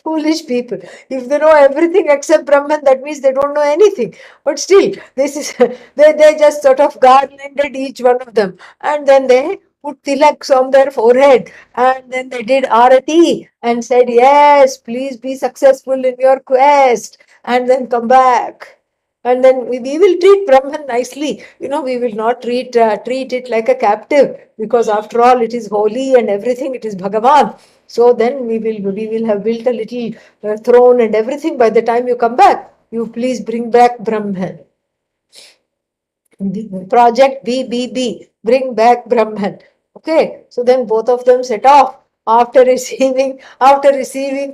Foolish people. If they know everything except Brahman, that means they don't know anything. But still, this is they just sort of garlanded each one of them. And then they put tilaks on their forehead. And then they did arati and said, yes, please be successful in your quest. And then come back. And then we will treat Brahman nicely. We will not treat it like a captive, because after all, it is holy and everything. It is Bhagavan. So then we will have built a little throne and everything. By the time you come back, you please bring back Brahman. Project BBB, bring back Brahman. Okay, so then both of them set off after receiving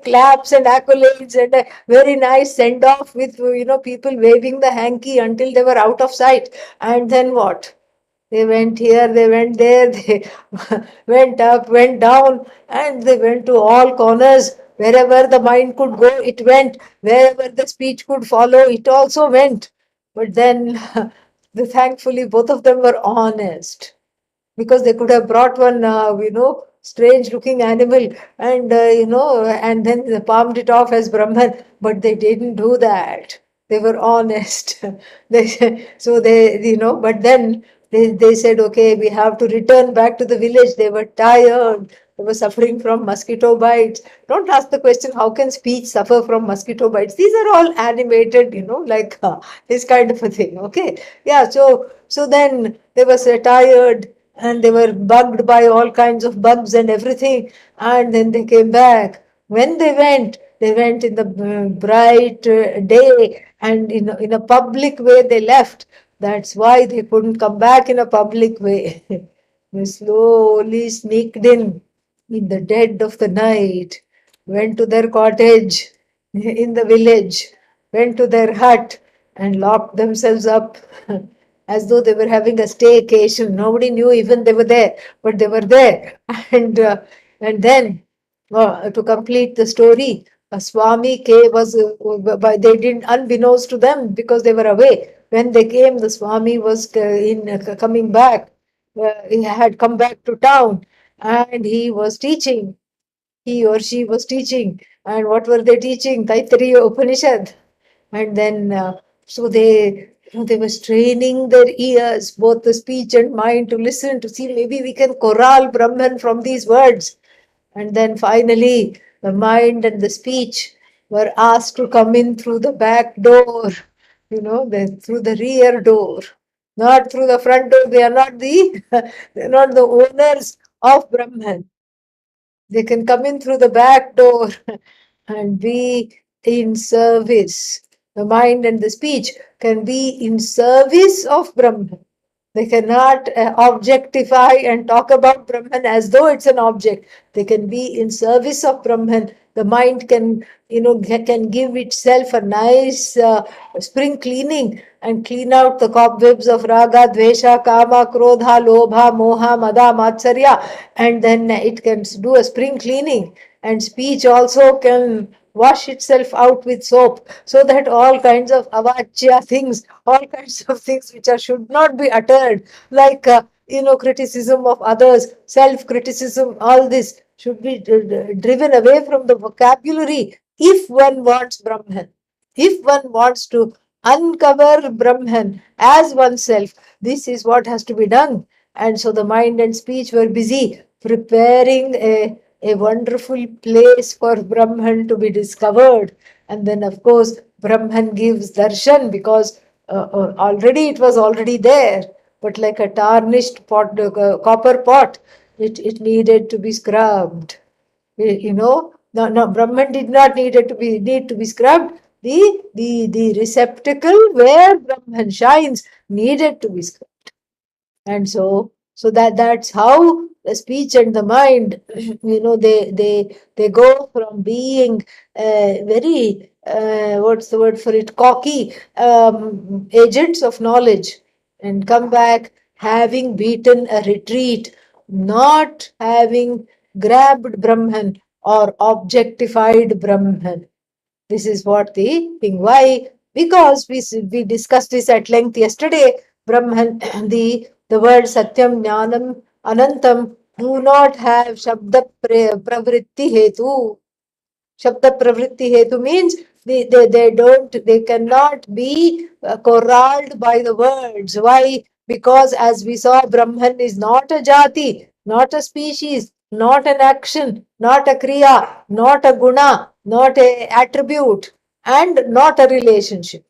claps and accolades and a very nice send off with people waving the hanky until they were out of sight. And then what? They went here, they went there, they went up, went down, and they went to all corners. Wherever the mind could go, it went. Wherever the speech could follow, it also went. But then, thankfully, both of them were honest, because they could have brought one, strange looking animal and then they palmed it off as Brahman, but they didn't do that. They were honest. But then they said, okay, we have to return back to the village. They were tired. They were suffering from mosquito bites. Don't ask the question, how can speech suffer from mosquito bites? These are all animated, like this kind of a thing. Okay. Yeah. So then they were so tired and they were bugged by all kinds of bugs and everything. And then they came back. When they went in the bright day, and in a public way they left. That's why they couldn't come back in a public way. They slowly sneaked in the dead of the night, went to their cottage in the village, went to their hut and locked themselves up as though they were having a staycation. Nobody knew even they were there, but they were there. And then, to complete the story, a Swami came, they didn't, unbeknownst to them, because they were away. When they came, the Swami was coming back. He had come back to town, and he was teaching. He or she was teaching. And what were they teaching? Taittiriya Upanishad. And then, so they were straining their ears, both the speech and mind, to listen, to see maybe we can corral Brahman from these words. And then finally, the mind and the speech were asked to come in through the back door, through the rear door, not through the front door. They are not they're not the owners of Brahman. They can come in through the back door and be in service. The mind and the speech can be in service of Brahman. They cannot objectify and talk about Brahman as though it's an object. They can be in service of Brahman. The mind can give itself a nice spring cleaning and clean out the cobwebs of raga, dvesha, kama, krodha, lobha, moha, mada, matsarya, and then it can do a spring cleaning. And speech also can wash itself out with soap, so that all kinds of avachya things, all kinds of things which should not be uttered, like criticism of others, self-criticism, all this should be driven away from the vocabulary if one wants Brahman. If one wants to uncover Brahman as oneself, this is what has to be done. And so the mind and speech were busy preparing a wonderful place for Brahman to be discovered. And then, of course, Brahman gives darshan, because already it was already there, but like a tarnished pot, copper pot, it needed to be scrubbed. No, Brahman did not need to be scrubbed. The receptacle where Brahman shines needed to be scrubbed. And so that's how the speech and the mind, they go from being very what's the word for it, cocky agents of knowledge, and come back having beaten a retreat, not having grabbed Brahman or objectified Brahman. This is what the thing. Why? Because we discussed this at length yesterday. Brahman, the word Satyam, Jnanam, Anantam do not have Shabda Pravritti Hetu. Shabda Pravritti Hetu means they cannot be corralled by the words. Why? Because as we saw, Brahman is not a jati, not a species, not an action, not a kriya, not a guna, not a attribute, and not a relationship.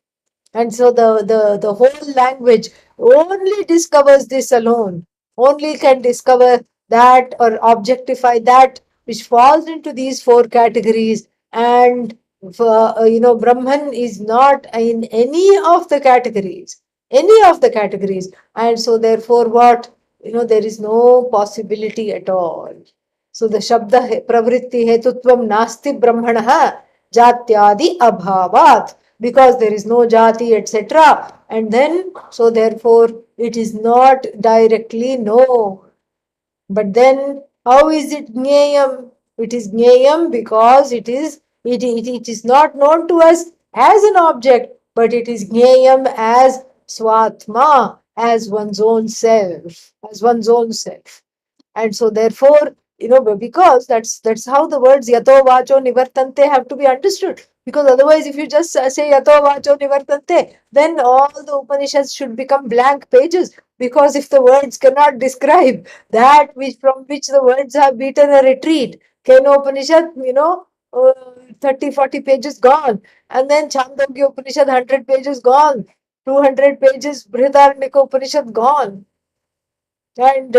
And so the whole language only discovers this alone, only can discover that or objectify that which falls into these four categories. And Brahman is not in any of the categories, any of the categories. And so therefore what? There is no possibility at all. So the Shabda Pravritti Hetutvam Nasti Brahmanaha Jatyadi Abhavat, because there is no jati, etc. And then, so therefore, it is not directly known. But then, how is it Jneyam? It is Jneyam because it is not known to us as an object, but it is Jneyam as Swatma, as one's own self, as one's own self. And so therefore, because that's how the words yato vacho nivartante have to be understood. Because otherwise, if you just say yato vacho nivartante, then all the Upanishads should become blank pages. Because if the words cannot describe that which from which the words have beaten a retreat, Keno Upanishad, 30, 40 pages gone. And then Chandogya Upanishad, 100 pages gone. 200 pages Brihadaranyaka Upanishad gone. And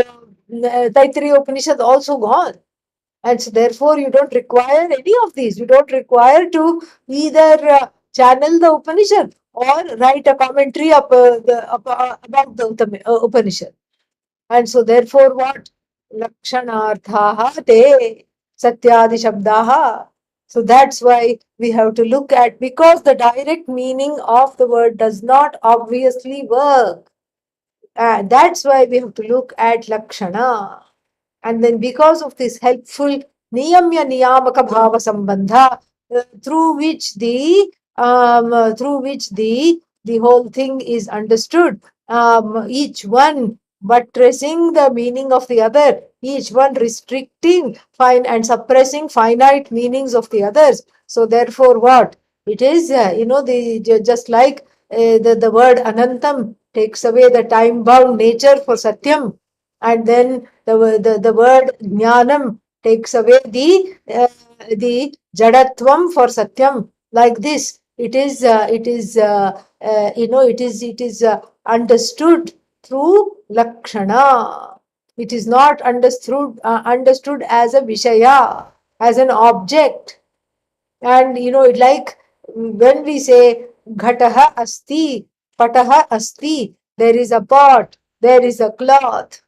Taittiriya Upanishad also gone. And so therefore you don't require any of these. You don't require to either channel the Upanishad or write a commentary about the Upanishad. And so therefore what? Lakshanarthaha te satyadi shabdaha. So that's why we have to look at, because the direct meaning of the word does not obviously work. That's why we have to look at Lakshana. And then because of this helpful Niyamya Niyamaka Bhava Sambandha, through which the whole thing is understood, each one buttressing the meaning of the other, each one restricting and suppressing finite meanings of the others. So therefore what? It is, just like the word Anantam takes away the time-bound nature for Satyam, and then the word Jnanam takes away the Jadatvam for Satyam. Like this, it is understood through Lakshana. It is not understood as a Vishaya, as an object. And like when we say Ghataha Asti, Pataha Asti, there is a pot, there is a cloth.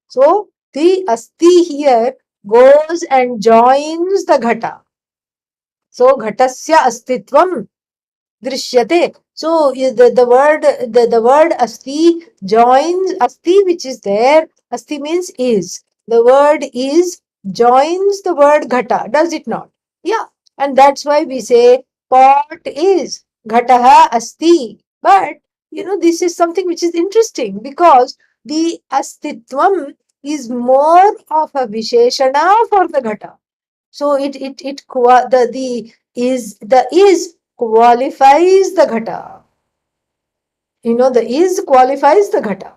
So the Asti here goes and joins the Ghata. So Ghatasya Astitvam Drishyate. So the word asti joins asti, which is there. Asti means is. The word is joins the word ghata, does it not? Yeah. And that's why we say pot is ghataha asti. But this is something which is interesting, because the astitvam is more of a visheshana for the ghata. So the is qualifies the ghata. The is qualifies the ghata.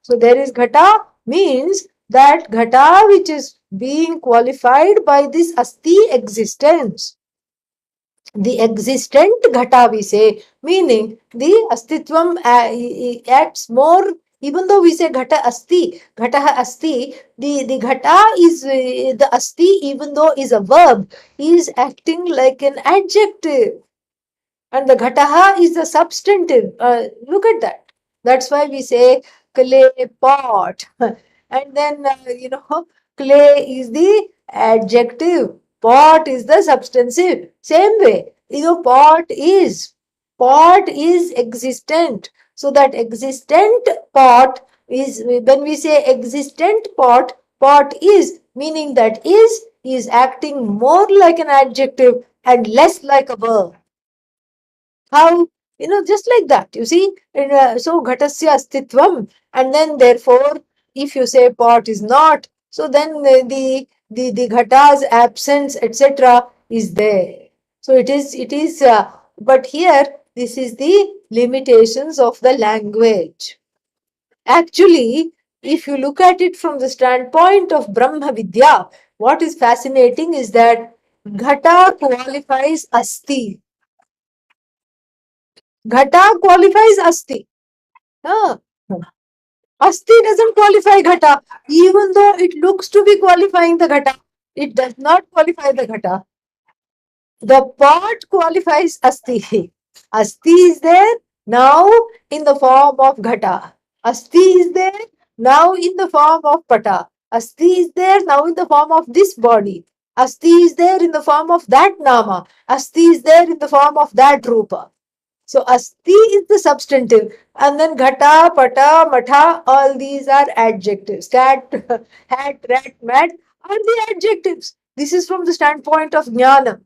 So there is ghata means that ghata which is being qualified by this asti existence. The existent ghata we say, meaning the astitvam acts more. Even though we say ghata asti, ghataha asti, the ghata is the asti, even though is a verb, is acting like an adjective. And the ghataha is the substantive. Look at that. That's why we say clay pot. And then, clay is the adjective, pot is the substantive. Same way, pot is existent. So that existent pot is, when we say existent pot, pot is, meaning that is acting more like an adjective and less like a verb. How? Just like that, you see. So, ghatasya astitvam, and then therefore, if you say pot is not, so then the ghata's absence, etc., is there. So it is, but here this is the limitations of the language. Actually, if you look at it from the standpoint of Brahma Vidya, what is fascinating is that Ghata qualifies Asti. Ghata qualifies Asti. Ah, Asti doesn't qualify Ghata, even though it looks to be qualifying the Ghata. It does not qualify the Ghata. The pot qualifies Asti. Asti is there now in the form of Ghata. Asti is there now in the form of Pata. Asti is there now in the form of this body. Asti is there in the form of that Nama. Asti is there in the form of that Rupa. So Asti is the substantive, and then Ghata, Pata, Matha, all these are adjectives. Cat, hat, rat, mat are the adjectives. This is from the standpoint of Jnana.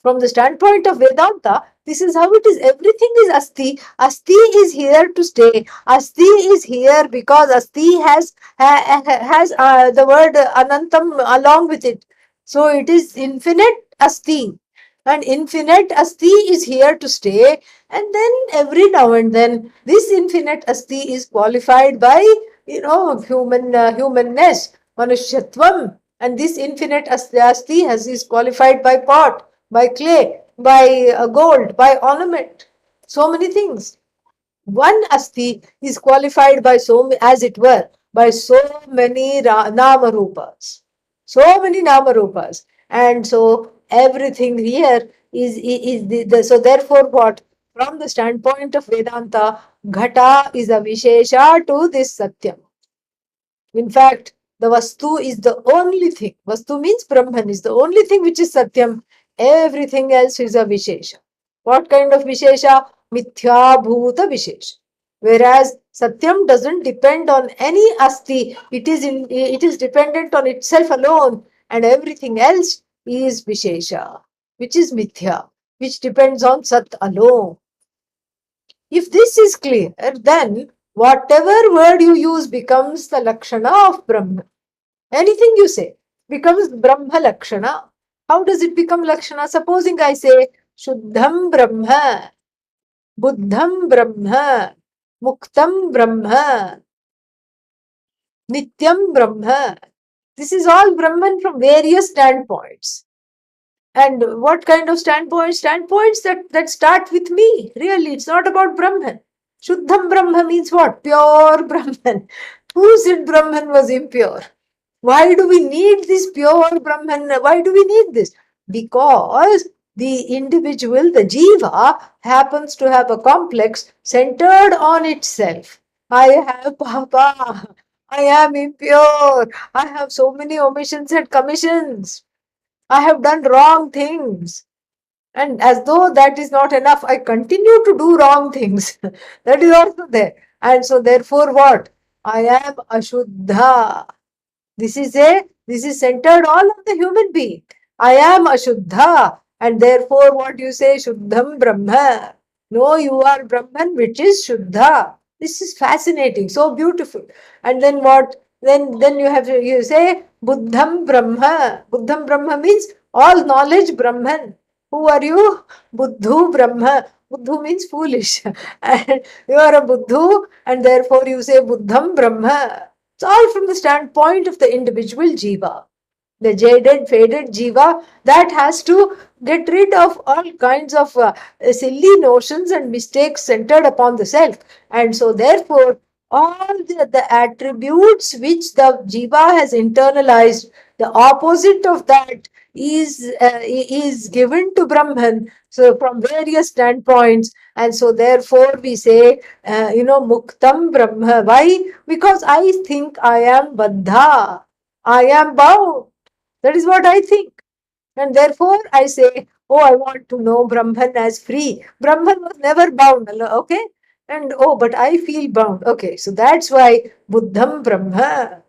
From the standpoint of Vedanta, this is how it is. Everything is Asti. Asti is here to stay. Asti is here because Asti has the word Anantam along with it. So it is infinite Asti. And infinite Asti is here to stay. And then every now and then, this infinite Asti is qualified by, humanness, Manushyatvam. And this infinite Asti is qualified by pot, by clay, by gold, by ornament, so many things. One Asti is qualified by as it were, by so many Nama Rupas. So many Nama Rupas. And so everything here is so therefore what? From the standpoint of Vedanta, Ghata is a Vishesha to this Satyam. In fact, the Vastu is the only thing. Vastu means Brahman is the only thing which is Satyam. Everything else is a Vishesha. What kind of Vishesha? Mithya Bhuta Vishesha. Whereas Satyam doesn't depend on any Asti. It is dependent on itself alone, and everything else is Vishesha, which is Mithya, which depends on Sat alone. If this is clear, then whatever word you use becomes the Lakshana of Brahma. Anything you say becomes Brahma Lakshana. How does it become Lakshana? Supposing I say Shuddham Brahma, Buddham Brahma, Muktam Brahma, Nityam Brahma. This is all Brahman from various standpoints. And what kind of standpoints? Standpoints that start with me. Really, it's not about Brahman. Shuddham Brahma means what? Pure Brahman. Who said Brahman was impure? Why do we need this pure Brahman? Why do we need this? Because the individual, the jiva, happens to have a complex centered on itself. I have papa. I am impure. I have so many omissions and commissions. I have done wrong things. And as though that is not enough, I continue to do wrong things. That is also there. And so therefore what? I am Ashuddha. This is centered all on the human being. I am Ashuddha. And therefore what you say? Shuddham Brahma. No, you are Brahman, which is Shuddha. This is fascinating, so beautiful. And then what? Then you say Buddham Brahma. Buddham Brahma means all knowledge Brahman. Who are you? Buddhu Brahma. Buddhu means foolish. And you are a Buddhu, and therefore you say Buddham Brahma. It's all from the standpoint of the individual jiva. The jaded, faded jiva that has to get rid of all kinds of silly notions and mistakes centered upon the self. And so therefore, all the attributes which the jiva has internalized, the opposite of that is given to Brahman. So from various standpoints, and so therefore we say, Muktam Brahma. Why? Because I think I am Baddha. I am bound. That is what I think. And therefore I say, oh, I want to know Brahman as free. Brahman was never bound, okay? And oh, but I feel bound. Okay, so that's why Buddham Brahma.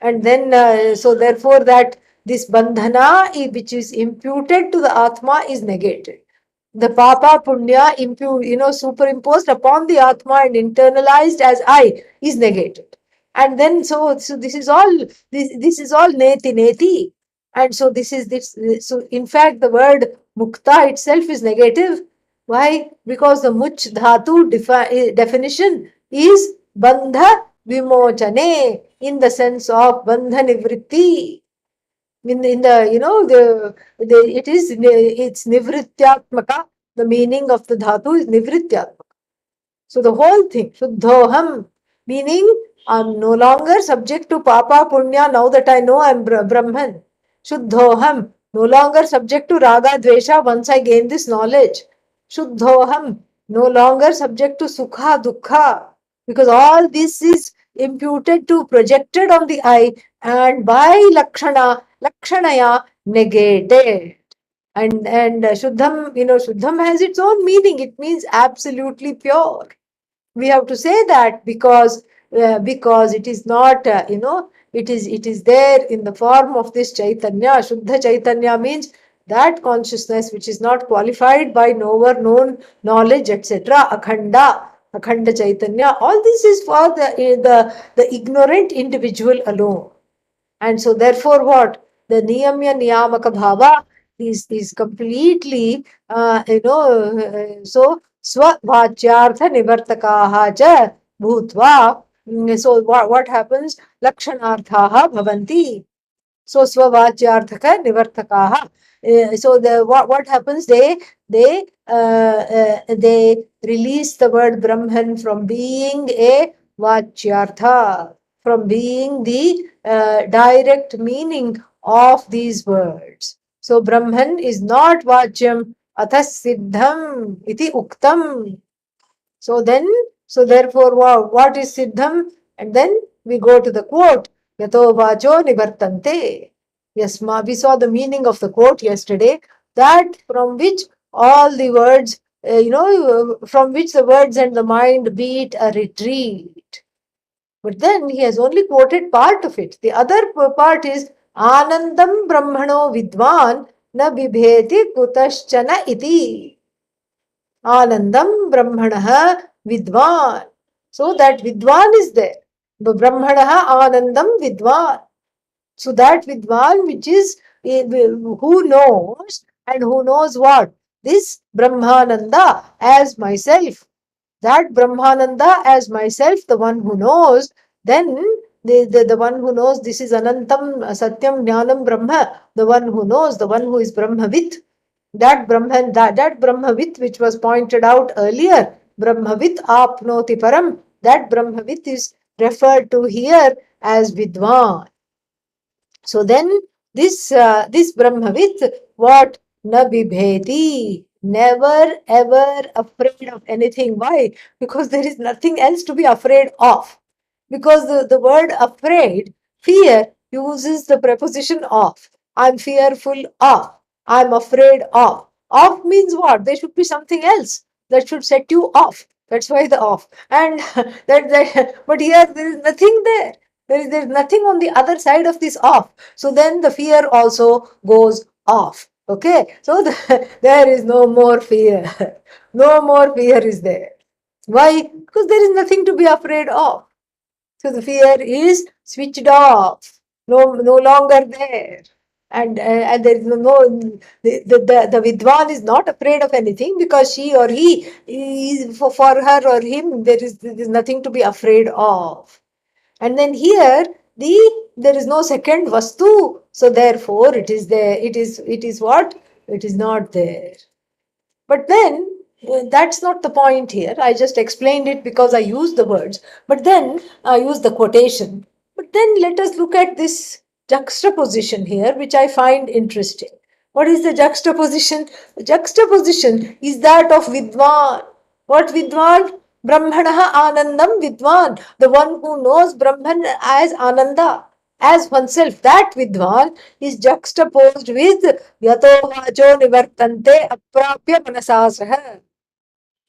And then, so therefore that this bandhana which is imputed to the Atma is negated. The papa punya superimposed upon the Atma and internalized as I is negated. And then so this is all, this is all neti neti. And so this is this. So in fact, the word mukta itself is negative. Why? Because the much dhatu definition is bandha vimochane, in the sense of bandha nivritti. In the, it is, it's nivrityatmaka. The meaning of the dhatu is nivrityatmaka. So the whole thing, Shuddhoham, meaning I'm no longer subject to Papa Punya now that I know I'm Brahman. Shuddhoham, no longer subject to Raga Dvesha once I gain this knowledge. Shuddhoham, no longer subject to Sukha Dukha, because all this is imputed to, projected on the I, and by Lakshanaya negated. And Shuddham, Shuddham has its own meaning. It means absolutely pure. We have to say that because it is not, it is there in the form of this Chaitanya. Shuddha Chaitanya means that consciousness which is not qualified by knower, known, knowledge, etc. Akhanda Chaitanya. All this is for the ignorant individual alone. And so therefore what? The Niyamya Niyamaka Bhava is completely, so Svavachyartha Nivartakaha cha Bhutva. So what happens? Lakshanarthaha Bhavanti. So Svavachyarthaka Nivartakaha. So what happens? They release the word Brahman from being a Vachyartha, from being the direct meaning of these words. So Brahman is not Vachyam, athas siddham iti uktam. So therefore, what is siddham? And then we go to the quote, yato vacho nivartante. Yes, we saw the meaning of the quote yesterday, that from which all the words, from which the words and the mind beat a retreat. But then he has only quoted part of it. The other part is Anandam Brahmano Vidvan na bibheti kutaschana iti. Anandam Brahmanaha Vidvan. So that Vidvan is there. Brahmanaha Anandam Vidvan. So that Vidvan which is, who knows, and who knows what? This Brahmananda as myself. That Brahmananda as myself, the one who knows, then the one who knows, this is Anantam Satyam Jnanam Brahma, the one who knows, the one who is Brahmavit. That Brahman, that Brahmavit which was pointed out earlier, Brahmavit apnoti param, that Brahmavit is referred to here as Vidwan. So then this Brahmavit, what? Na bibheti, never ever afraid of anything. Why? Because there is nothing else to be afraid of. Because the word afraid, fear, uses the preposition of. I'm fearful of. I'm afraid of. Of means what? There should be something else that should set you off. That's why the off. And but here there is nothing there. There is nothing on the other side of this off. So then the fear also goes off. Okay. So there is no more fear. No more fear is there. Why? Because there is nothing to be afraid of. So the fear is switched off, no longer there. And there is the Vidwan is not afraid of anything, because she or he is, for her or him, there is nothing to be afraid of. And then here there is no second vastu, so therefore it is there. It is what? It is not there. But then that's not the point here. I just explained it because I used the words, but then I used the quotation. But then let us look at this juxtaposition here, which I find interesting. What is the juxtaposition? The juxtaposition is that of Vidwan. What Vidwan? Brahmanaha Anandam Vidwan, the one who knows Brahman as Ananda, as oneself. That Vidwan is juxtaposed with Yato Vajo Nivartante Aprapya Manasasraha.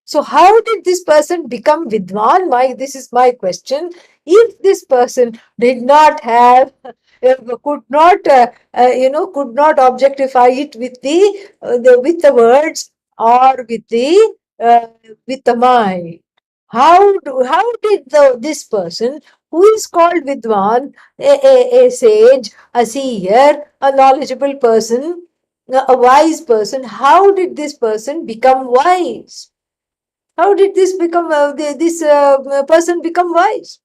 So how did this person become Vidwan? This is my question. If this person did not have, could not, could not objectify it with with the words, or with the mind, how did this person Who is called Vidwan? A sage, a seer, a knowledgeable person, a wise person. How did this person become wise? How did this person become wise?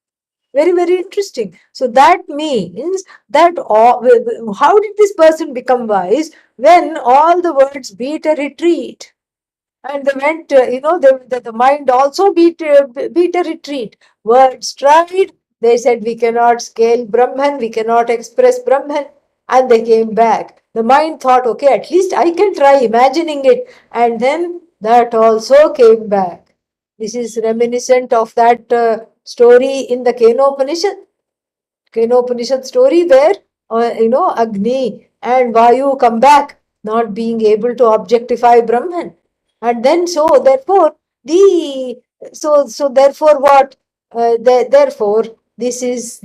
Very, very interesting. So that means that how did this person become wise when all the words beat a retreat? And they went, the mind also beat a retreat. Words tried, they said, we cannot scale Brahman, we cannot express Brahman, and they came back. The mind thought, okay, at least I can try imagining it, and then that also came back. This is reminiscent of that story in the Kenopanishad. Upanishad story where Agni and Vayu come back, not being able to objectify Brahman, and then the therefore what? Therefore this is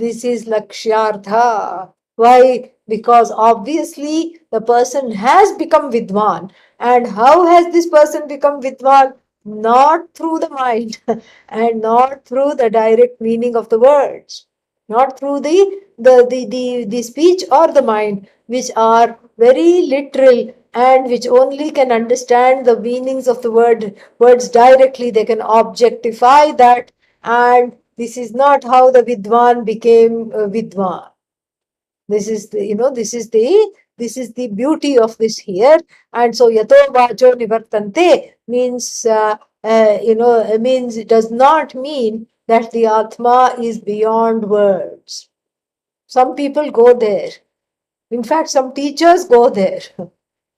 lakshyartha. Why? Because obviously the person has become vidwan, and how has this person become vidwan? Not through the mind and not through the direct meaning of the words, not through the speech or the mind, which are very literal and which only can understand the meanings of the words directly. They can objectify that, and this is not how the vidwan became vidwan. This is the beauty of this here. And so yato vacho nivartante means means, it does not mean that the atma is beyond words. Some people go there. In fact, some teachers go there.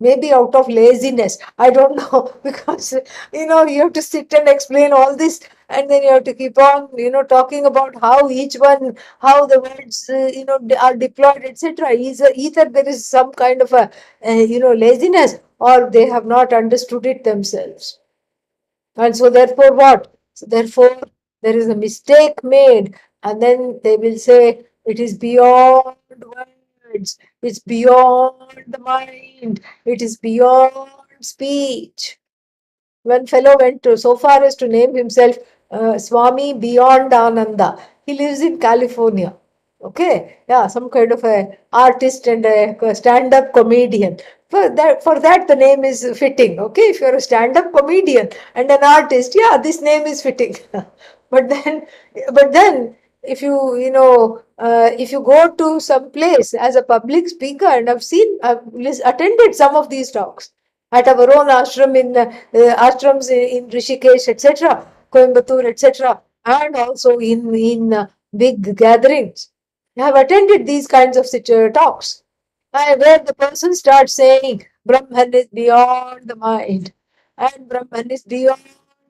Maybe out of laziness. I don't know. Because, you have to sit and explain all this. And then you have to keep on, talking about how each one, how the words, are deployed, etc. Either there is some kind of laziness, or they have not understood it themselves. And so therefore what? So therefore there is a mistake made, and then they will say it is beyond words, it's beyond the mind, it is beyond speech. One fellow went so far as to name himself Swami Beyond Ananda. He lives in California. Okay, yeah, some kind of a artist and a stand-up comedian. For that, the name is fitting. Okay, if you're a stand-up comedian and an artist, yeah, this name is fitting. but then, but then, if you go to some place as a public speaker, and I've attended some of these talks at our own ashrams in Rishikesh, etc., Coimbatore, etc., and also in big gatherings. I have attended these kinds of talks, where the person starts saying Brahman is beyond the mind, and Brahman is beyond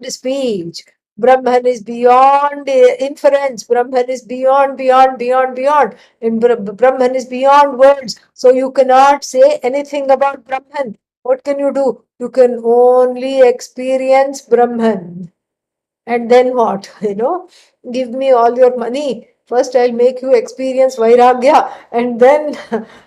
speech, Brahman is beyond inference, Brahman is beyond, beyond, beyond, beyond, and Brahman is beyond words. So you cannot say anything about Brahman. What can you do? You can only experience Brahman. And then what? Give me all your money. First, I'll make you experience Vairagya. And then,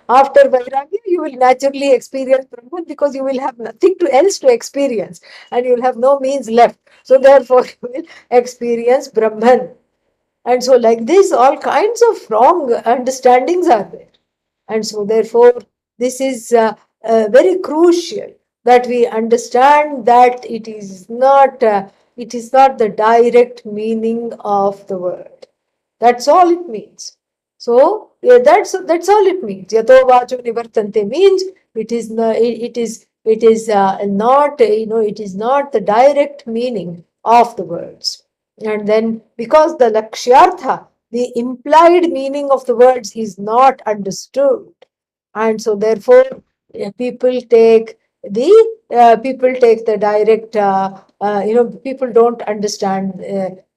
after Vairagya, you will naturally experience Brahman, because you will have nothing else to experience. And you will have no means left. So, therefore, you will experience Brahman. And so, like this, all kinds of wrong understandings are there. And so, therefore, this is very crucial that we understand that it is not the direct meaning of the word. That's all it means. So yeah, that's all it means. Yato vacho nivartante means it is not it is not the direct meaning of the words. And then, because the lakshyartha, the implied meaning of the words, is not understood, and so therefore people take the direct people don't understand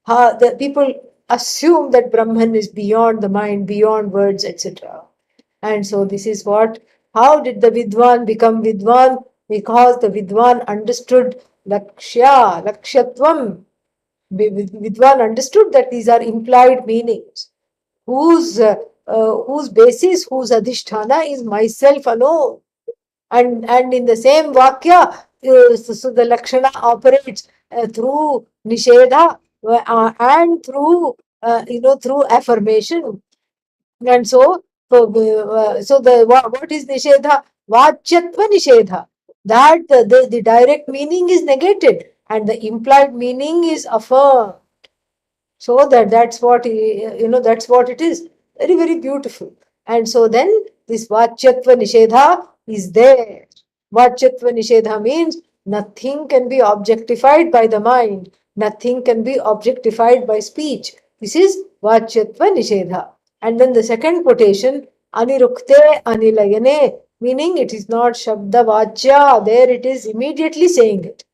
how the people assume that Brahman is beyond the mind, beyond words, etc. And so this is what, how did the Vidwan become Vidwan? Because the Vidwan understood Lakshyatvam. Vidwan understood that these are implied meanings, whose basis, whose adhisthana is myself alone. And in the same vakya, so the lakshana operates through nishedha and through through affirmation. And so what is nishedha? Vachyatva nishedha. That the direct meaning is negated and the implied meaning is affirmed. So that's what that's what it is. Very, very beautiful. And so then this vachyatva nishedha is there. Vachyatva nishedha means nothing can be objectified by the mind, nothing can be objectified by speech. This is vachyatva nishedha. And then the second quotation, anirukte anilayane, meaning it is not shabda vachya, there it is immediately saying it.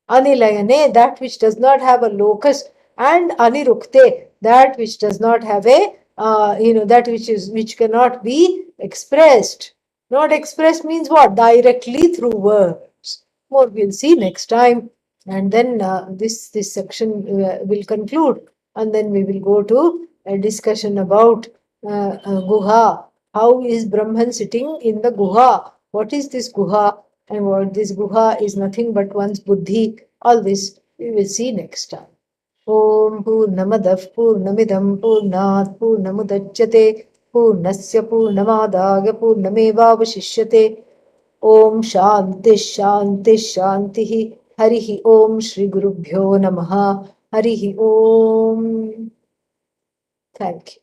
Anilayane, that which does not have a locus, and anirukte, that which does not have a that which cannot be expressed. Not expressed means what? Directly through words. More we'll see next time, and then this section will conclude, and then we will go to a discussion about guha. How is Brahman sitting in the guha? What is this guha? And what this guha is nothing but one's buddhi. All this we will see next time. Om Purnamadav Purnamidam Purnat Purnamudachyate Purnasya Purnamadaya Purnamevavashishyate. Om Shanti Shanti Shanti. Harihi Om Shri Gurubhyo Namaha. Harihi Om. Thank you.